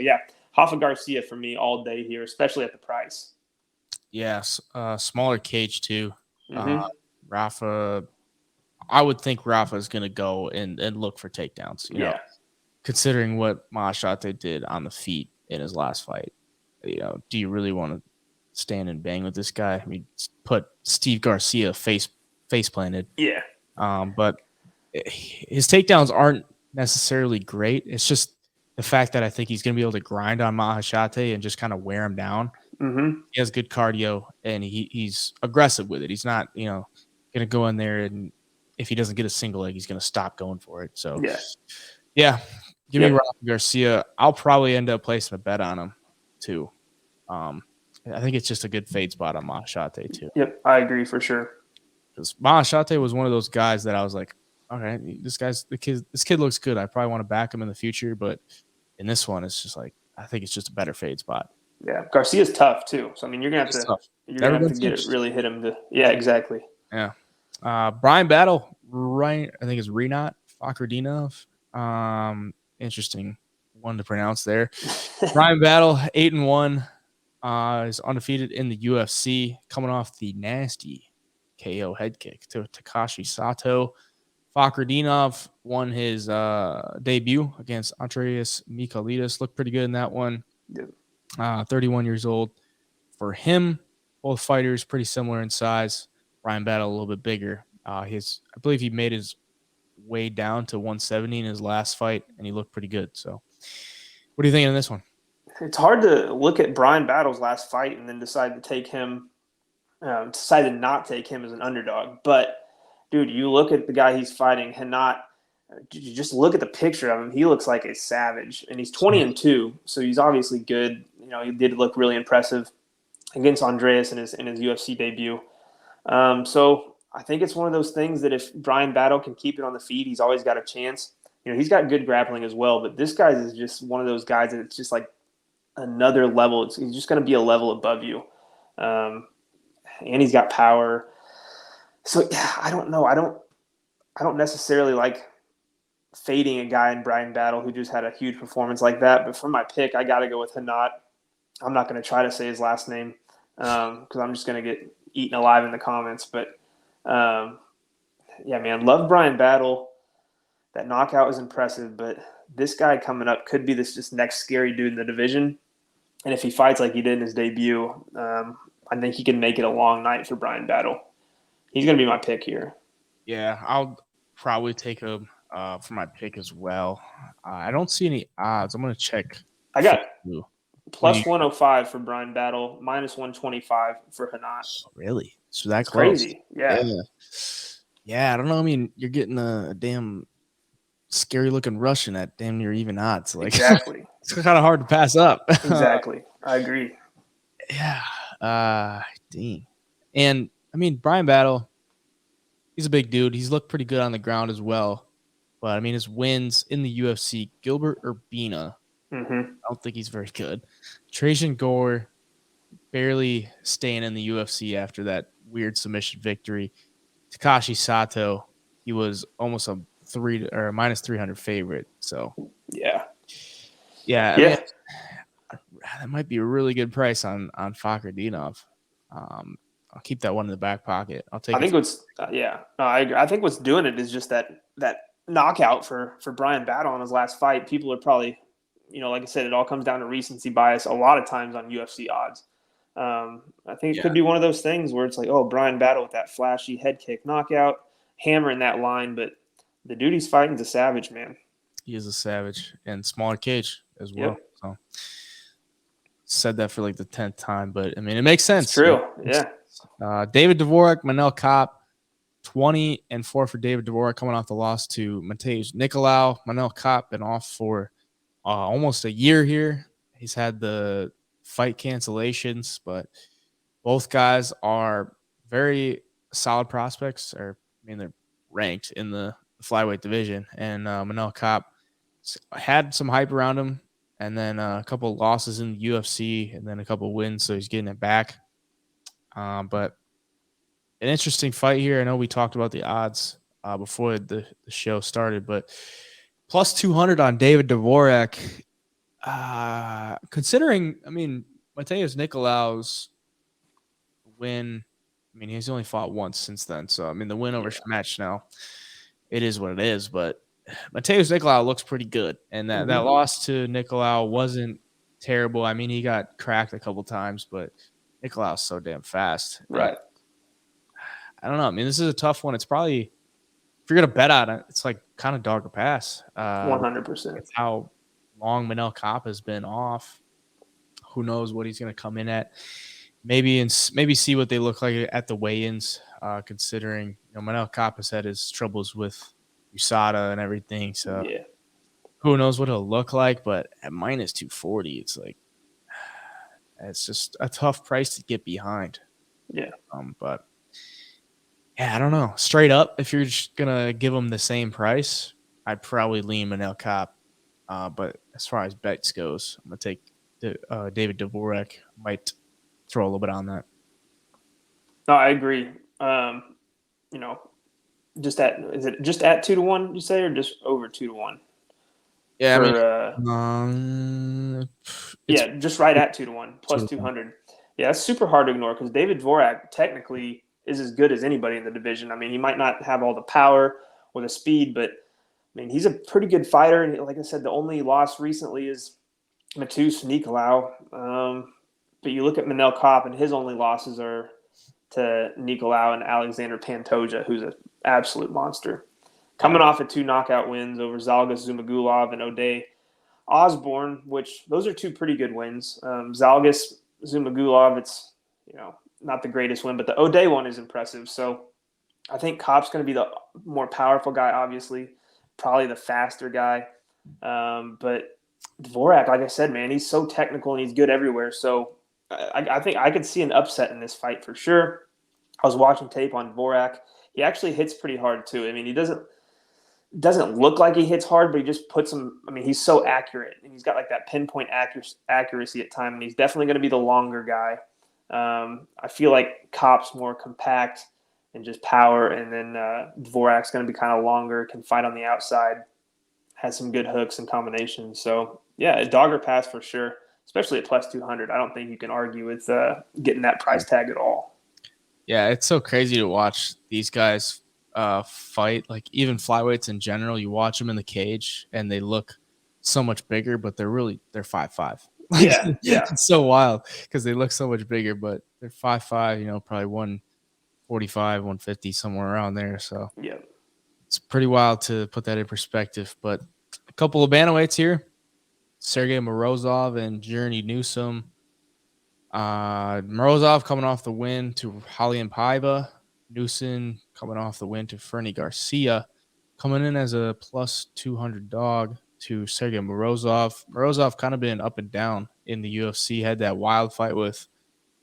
Rafa Garcia for me all day here, especially at the price. Yes, smaller cage too. Rafa, I would think Rafa is going to go and look for takedowns. You know, considering what Maheshate did on the feet in his last fight. Do you really want to stand and bang with this guy? I mean, put Steve Garcia face planted. Yeah. But his takedowns aren't necessarily great. It's just the fact that I think he's going to be able to grind on Maheshate and just kind of wear him down. He has good cardio, and he's aggressive with it. He's not, going to go in there, and if he doesn't get a single leg, he's going to stop going for it. So, give me Rafa Garcia. I'll probably end up placing a bet on him too. I think it's just a good fade spot on Maheshate too. Yep, I agree for sure. Because Maheshate was one of those guys that I was like, okay, this kid looks good. I probably want to back him in the future, but in this one, it's just like, I think it's just a better fade spot. Yeah, Garcia's tough too. So I mean, you're gonna have to really hit him to. Yeah, exactly. Yeah. Brian Battle, right? I think it's Renat Fakhretdinov. Interesting one to pronounce there. Bryan Battle, 8-1. Is undefeated in the UFC, coming off the nasty KO head kick to Takashi Sato. Fakhretdinov won his debut against Andreas Michailidis. Looked pretty good in that one. 31 years old for him. Both fighters pretty similar in size. Bryan Battle a little bit bigger. I believe he made his way down to 170 in his last fight, and he looked pretty good. So, what do you think of this one? It's hard to look at Bryan Battle's last fight and then decide to not take him as an underdog. But, dude, you look at the guy he's fighting, you just look at the picture of him. He looks like a savage, and he's 20-2, so he's obviously good. You know, he did look really impressive against Andreas in his UFC debut. So I think it's one of those things that if Bryan Battle can keep it on the feet, he's always got a chance. You know, he's got good grappling as well, but this guy is just one of those guys that it's just like another level. He's just going to be a level above you. And he's got power. So yeah, I don't know. I don't necessarily like fading a guy in Bryan Battle who just had a huge performance like that. But for my pick, I got to go with Hanat. I'm not going to try to say his last name because I'm just going to get eaten alive in the comments. But yeah, man, love Bryan Battle. That knockout was impressive, but this guy coming up could be this just next scary dude in the division. And if he fights like he did in his debut, I think he can make it a long night for Bryan Battle. He's going to be my pick here. Yeah, I'll probably take him for my pick as well. I don't see any odds. I'm going to check. I got plus 105 for Bryan Battle, minus 125 for Hanat. Really? So that's crazy. Yeah. Yeah, I don't know. I mean, you're getting a damn scary looking Russian at damn near even odds. Like, exactly. It's kind of hard to pass up. Exactly. I agree. Yeah. Dang. And I mean, Bryan Battle, he's a big dude. He's looked pretty good on the ground as well. But I mean, his wins in the UFC, Gilbert Urbina. I don't think he's very good. Trajan Gore, barely staying in the UFC after that weird submission victory. Takashi Sato, he was almost a minus 300 favorite. So yeah. I mean, that might be a really good price on Fakhretdinov. I'll keep that one in the back pocket. I'll take. I think what's doing it is just that knockout for Bryan Battle on his last fight. People are probably, like I said, it all comes down to recency bias a lot of times on UFC odds. I think it could be one of those things where it's like, oh, Bryan Battle with that flashy head kick knockout, hammering that line, but the dude he's fighting is a savage, man. He is a savage, and smaller cage as well. Yep. So said that for like the 10th time, but I mean, it makes sense. It's true. Yeah. David Dvorak, Manel Kape, 20-4 for David Dvorak, coming off the loss to Mateusz Nicolau. Manel Kape been off for almost a year here. He's had the fight cancellations, but both guys are very solid prospects. They're ranked in the flyweight division, and Manel Kape had some hype around him, and then a couple of losses in the UFC, and then a couple of wins, so he's getting it back. But an interesting fight here. I know we talked about the odds before the show started, but plus 200 on David Dvorak. Considering, I mean, Mateusz Nicolau's win, I mean, he's only fought once since then. So, I mean, the win over match now, it is what it is. But Mateusz Nicolau looks pretty good. And that loss to Nicolau wasn't terrible. I mean, he got cracked a couple times, but Nicolau's so damn fast. Right. I don't know. I mean, this is a tough one. It's probably, if you're going to bet on it, it's like kind of dog or pass. 100%. It's how long Manel Kape has been off. Who knows what he's going to come in at? Maybe see what they look like at the weigh-ins, considering Manel Kape has had his troubles with USADA and everything. So who knows what he'll look like? But at minus 240, it's like it's just a tough price to get behind. Yeah. But yeah, I don't know. Straight up, if you're just gonna give him the same price, I'd probably lean Manel Kape. But as far as bets goes, I'm gonna take David Dvorak. Might throw a little bit on that. No, I agree. Is it just at 2-1? You say, or just over 2-1? Yeah, I for mean, it's just right at 2-1 plus 2-1. 200. Yeah, that's super hard to ignore because David Dvorak technically is as good as anybody in the division. I mean, he might not have all the power or the speed, but I mean, he's a pretty good fighter. And like I said, the only loss recently is Matus Nicolau. But you look at Manel Kopp, and his only losses are to Nicolau and Alexander Pantoja, who's an absolute monster. Coming off of 2 knockout wins over Zhalgas Zumagulov and O'Day Osborne, which those are 2 pretty good wins. Zhalgas Zumagulov, it's not the greatest win, but the O'Day one is impressive. So I think Kopp's going to be the more powerful guy, obviously, probably the faster guy. But Dvorak, like I said, man, he's so technical and he's good everywhere. So I think I could see an upset in this fight for sure. I was watching tape on Dvorak. He actually hits pretty hard too. I mean, he doesn't look like he hits hard, but he just puts him. I mean, he's so accurate, and he's got like that pinpoint accuracy at time, and he's definitely going to be the longer guy. I feel like Kopp's more compact and just power, and then Dvorak's going to be kind of longer, can fight on the outside, has some good hooks and combinations. So yeah, a dogger pass for sure, especially at plus 200. I don't think you can argue with getting that price tag at all. Yeah, it's so crazy to watch these guys fight. Like even flyweights in general, you watch them in the cage and they look so much bigger, but they're 5'5". Like, Yeah. It's so wild because they look so much bigger, but they're 5'5", probably 145, 150, somewhere around there. So yeah, it's pretty wild to put that in perspective. But a couple of bantamweights here. Sergey Morozov and Journey Newsom. Morozov coming off the win to Raulian Paiva. Newson coming off the win to Fernie Garcia. Coming in as a plus 200 dog to Sergey Morozov. Morozov kind of been up and down in the UFC. Had that wild fight with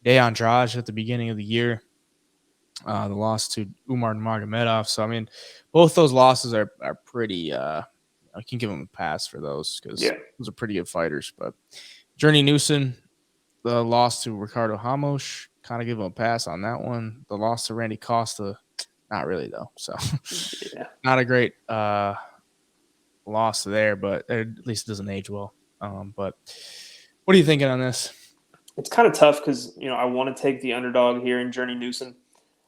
De Andrade at the beginning of the year. The loss to Umar Nurmagomedov. So, I mean, both those losses are pretty I can give him a pass for those because those are pretty good fighters. But Journey Newson, the loss to Ricardo Ramos, kind of give him a pass on that one. The loss to Randy Costa, not really though. So not a great loss there, but at least it doesn't age well. But what are you thinking on this? It's kind of tough because I want to take the underdog here in Journey Newson.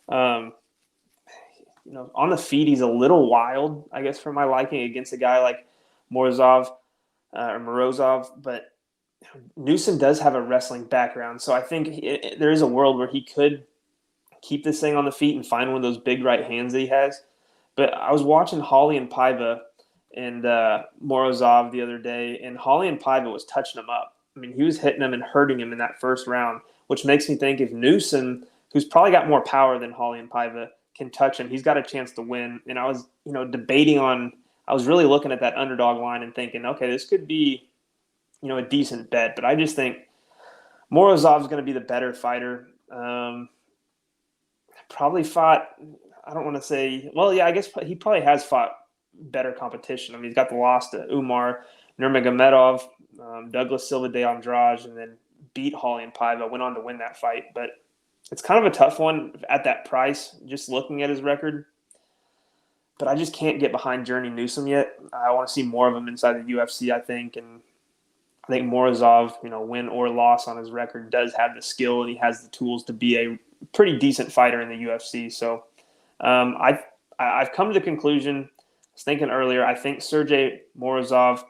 On the feet, he's a little wild, I guess, for my liking against a guy like Morozov, but Newson does have a wrestling background. So I think there is a world where he could keep this thing on the feet and find one of those big right hands that he has. But I was watching Raulian Paiva and Morozov the other day, and Raulian Paiva was touching him up. I mean, he was hitting him and hurting him in that first round, which makes me think if Newson, who's probably got more power than Raulian Paiva, can touch him, he's got a chance to win. And I was, debating on – I was really looking at that underdog line and thinking, okay, this could be, a decent bet. But I just think Morozov's going to be the better fighter. Probably fought – I don't want to say – well, yeah, I guess he probably has fought better competition. I mean, he's got the loss to Umar Nurmagomedov, Douglas Silva de Andrade, and then beat Raulian Paiva, went on to win that fight. But it's kind of a tough one at that price, just looking at his record. But I just can't get behind Journey Newsom yet. I want to see more of him inside the UFC, I think. And I think Morozov, win or loss on his record, does have the skill and he has the tools to be a pretty decent fighter in the UFC. So I've come to the conclusion, I was thinking earlier, I think Sergey Morozov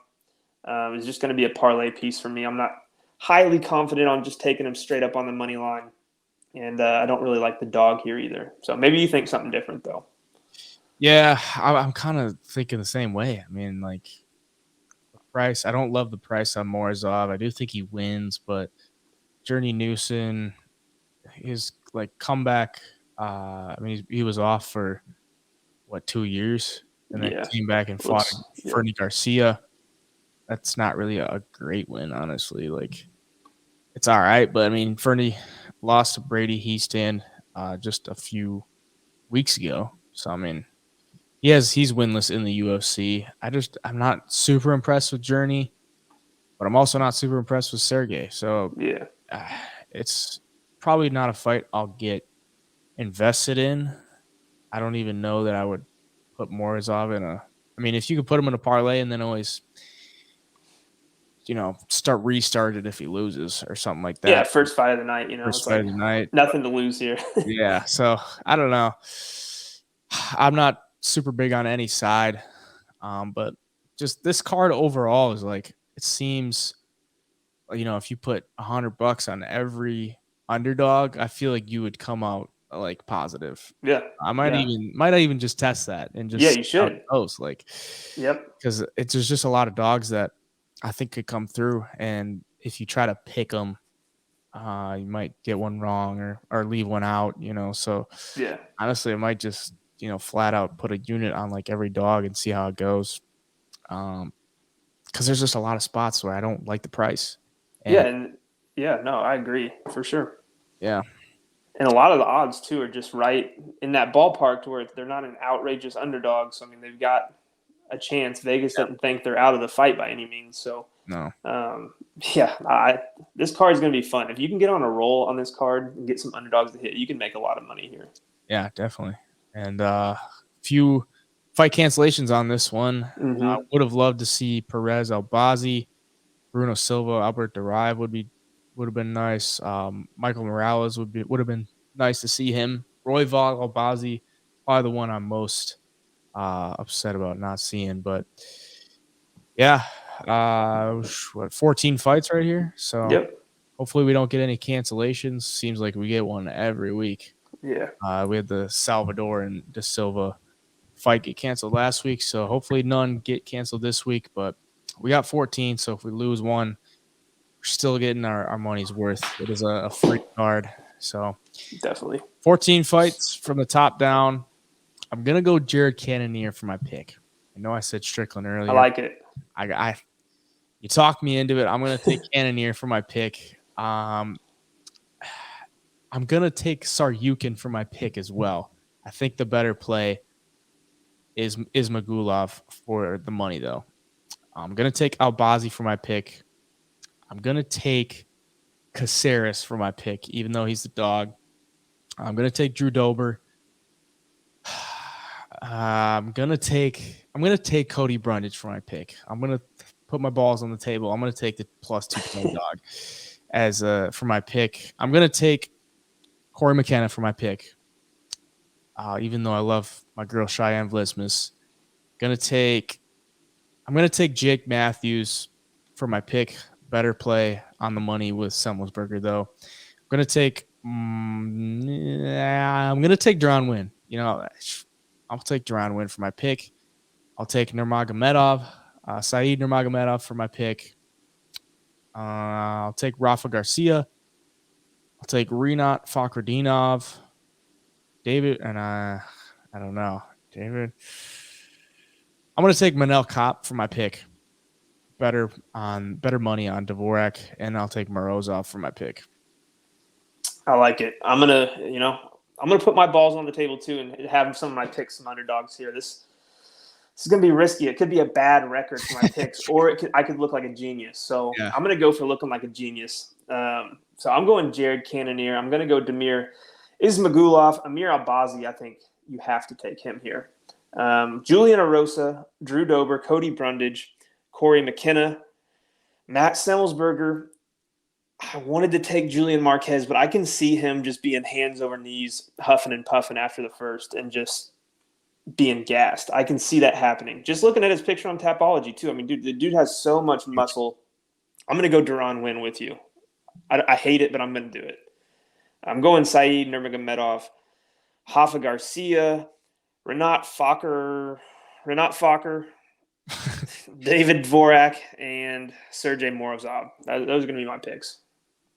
is just going to be a parlay piece for me. I'm not highly confident on just taking him straight up on the money line. And I don't really like the dog here either. So maybe you think something different, though. Yeah, I'm kind of thinking the same way. I mean, like, the price, I don't love the price on Morozov. I do think he wins, but Journey Newson, his, comeback, I mean, he was off for, 2 years? And then came back and fought Fernie Garcia. That's not really a great win, honestly. It's all right, but, I mean, Fernie lost to Brady Heaston just a few weeks ago. So, I mean, he's winless in the UFC. I'm not super impressed with Journey, but I'm also not super impressed with Sergey. So, it's probably not a fight I'll get invested in. I don't even know that I would put Morozov in I mean, if you could put him in a parlay and then always restart it if he loses or something like that. Yeah, first fight of the night, First it's fight of the night. Nothing to lose here. Yeah, so I don't know. I'm not super big on any side, but just this card overall is like, it seems, if you put $100 on every underdog, I feel like you would come out like positive. Yeah, I might even just test that and just you should. Because there's just a lot of dogs that I think could come through, and if you try to pick them, you might get one wrong or leave one out. So yeah, honestly, I might just flat out put a unit on like every dog and see how it goes. Because there's just a lot of spots where I don't like the price. I agree for sure. Yeah. And a lot of the odds, too, are just right in that ballpark to where they're not an outrageous underdog. So, I mean, they've got a chance. Vegas doesn't think they're out of the fight by any means. So, no. This card is going to be fun. If you can get on a roll on this card and get some underdogs to hit, you can make a lot of money here. Yeah, definitely. And few fight cancellations on this one. Mm-hmm. Would have loved to see Perez, Albazi, Bruno Silva, Albert Derive would have been nice. Michael Morales would have been nice to see him. Royval, Albazi, probably the one I'm most upset about not seeing. But yeah, 14 fights right here. So hopefully we don't get any cancellations. Seems like we get one every week. Yeah. We had the Salvador and De Silva fight get canceled last week, so hopefully none get canceled this week. But we got 14, so if we lose one, we're still getting our money's worth. It is a free card. So definitely 14 fights from the top down. I'm gonna go Jared Cannonier for my pick. I know I said Strickland earlier. I like it. You talked me into it. I'm gonna take Cannonier for my pick. I'm gonna take Tsarukyan for my pick as well. I think the better play is Ismagulov for the money, though. I'm gonna take Albazi for my pick. I'm gonna take Caceres for my pick, even though he's the dog. I'm gonna take Drew Dober. I'm gonna take Cody Brundage for my pick. I'm gonna put my balls on the table. I'm gonna take the +2 dog as for my pick. I'm gonna take Corey McKenna for my pick. Even though I love my girl Cheyenne Vlismas. I'm gonna take Jake Matthews for my pick. Better play on the money with Semelsberger, though. I'm gonna take Duran Winn. I'll take Duran Winn for my pick. I'll take Nurmagomedov, Saeed Nurmagomedov for my pick. I'll take Rafa Garcia. I'll take Rinat Fakhretdinov. David, and I don't know. David. I'm going to take Manel Kape for my pick. Better money on Dvorak, and I'll take Morozov for my pick. I like it. I'm gonna put my balls on the table too, and have some of my picks, some underdogs here. This is gonna be risky. It could be a bad record for my picks, or I could look like a genius. So I'm gonna go for looking like a genius. So I'm going Jared Cannonier. I'm gonna go Damir Ismagulov, Amir Albazi. I think you have to take him here. Julian Erosa, Drew Dober, Cody Brundage, Corey McKenna, Matt Semelsberger. I wanted to take Julian Marquez, but I can see him just being hands over knees, huffing and puffing after the first and just being gassed. I can see that happening. Just looking at his picture on Tapology, too. I mean, dude, the dude has so much muscle. I'm going to go Duran Winn with you. I hate it, but I'm going to do it. I'm going Saeed Nurmagomedov, Rafa Garcia, Rinat Fakhretdinov, David Dvorak, and Sergey Morozov. Those are going to be my picks.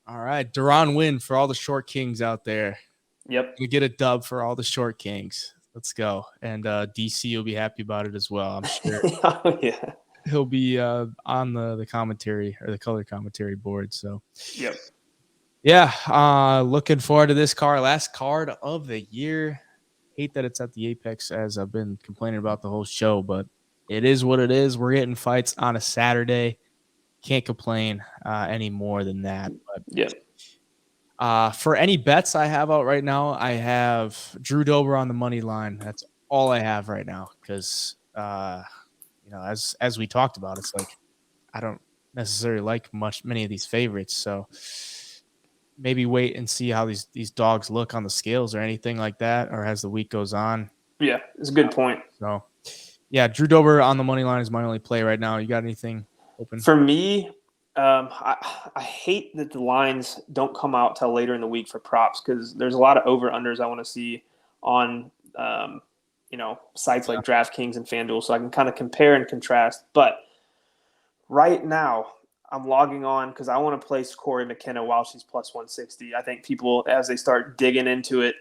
All right. Duran Winn for all the short kings out there. Yep. We get a dub for all the short kings. Let's go. And DC will be happy about it as well, I'm sure. Oh, yeah. He'll be on the commentary or the color commentary board. So, yep. Yeah. Looking forward to this card. Last card of the year. Hate that it's at the Apex, as I've been complaining about the whole show, but it is what it is. We're getting fights on a Saturday. Can't complain any more than that. But yeah. For any bets I have out right now, I have Drew Dober on the money line. That's all I have right now because, as we talked about, it's like I don't necessarily like many of these favorites. So maybe wait and see how these dogs look on the scales or anything like that, or as the week goes on. Yeah, it's a good point. So, yeah, Drew Dober on the money line is my only play right now. You got anything open? For me, I hate that the lines don't come out till later in the week for props because there's a lot of over-unders I want to see on sites like DraftKings and FanDuel, so I can kind of compare and contrast. But right now, I'm logging on because I want to place Corey McKenna while she's plus 160. I think people, as they start digging into it,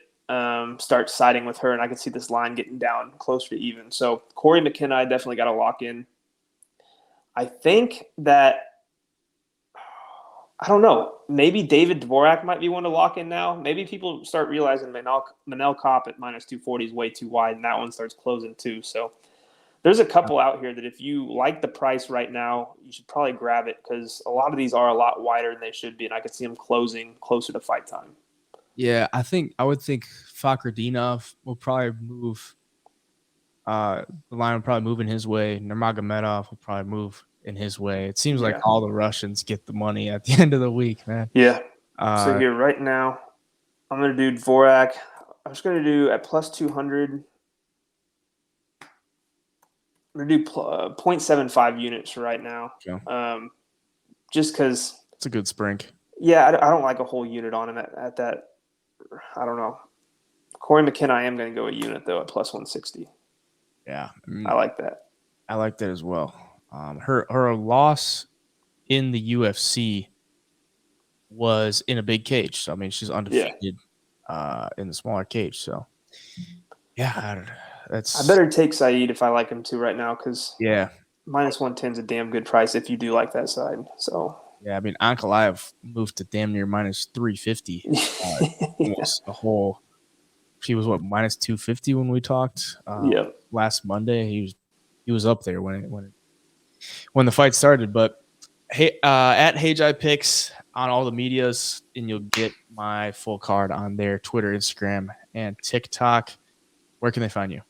start siding with her, and I can see this line getting down closer to even. So Corey McKenna, I definitely got to lock in. I think that, I don't know, maybe David Dvorak might be one to lock in now. Maybe people start realizing Manel Kape at minus 240 is way too wide, and that one starts closing too. So there's a couple out here that if you like the price right now, you should probably grab it because a lot of these are a lot wider than they should be, and I could see them closing closer to fight time. Yeah, I would think Fakhretdinov will probably move. The line will probably move in his way. Nurmagomedov will probably move in his way. It seems like all the Russians get the money at the end of the week, man. Yeah. So here right now, I'm going to do Dvorak. I'm just going to do at plus 200. I'm going to do 0.75 units right now. Okay. Just because. It's a good sprink. Yeah, I don't like a whole unit on him at that. I don't know. Corey McKenna, I am going to go a unit, though, at plus 160. Yeah. I like that. I like that as well. Her loss in the UFC was in a big cage. So, I mean, she's undefeated in the smaller cage. So, yeah, I better take Saeed if I like him too right now because minus 110 is a damn good price if you do like that side. So yeah, I mean, Ankalaev moved to damn near minus 350. Almost a whole. She was what, minus 250 when we talked last Monday. He was up there when the fight started. But hey, at HeyJai Picks on all the medias, and you'll get my full card on their Twitter, Instagram, and TikTok. Where can they find you?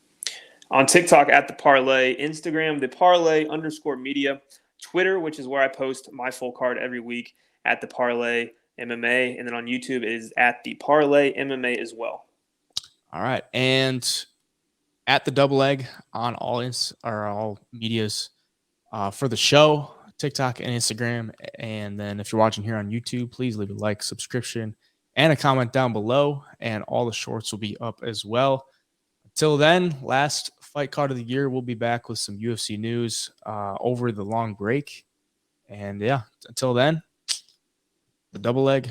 On TikTok at The Parlay, Instagram, The Parlay _media, Twitter, which is where I post my full card every week, at The Parlay MMA, and then on YouTube it is at The Parlay MMA as well. All right, and at the Double Leg on all medias for the show, TikTok and Instagram. And then if you're watching here on YouTube, please leave a like, subscription, and a comment down below. And all the shorts will be up as well. Until then, last fight card of the year, we'll be back with some UFC news over the long break. And yeah, until then, the Double Leg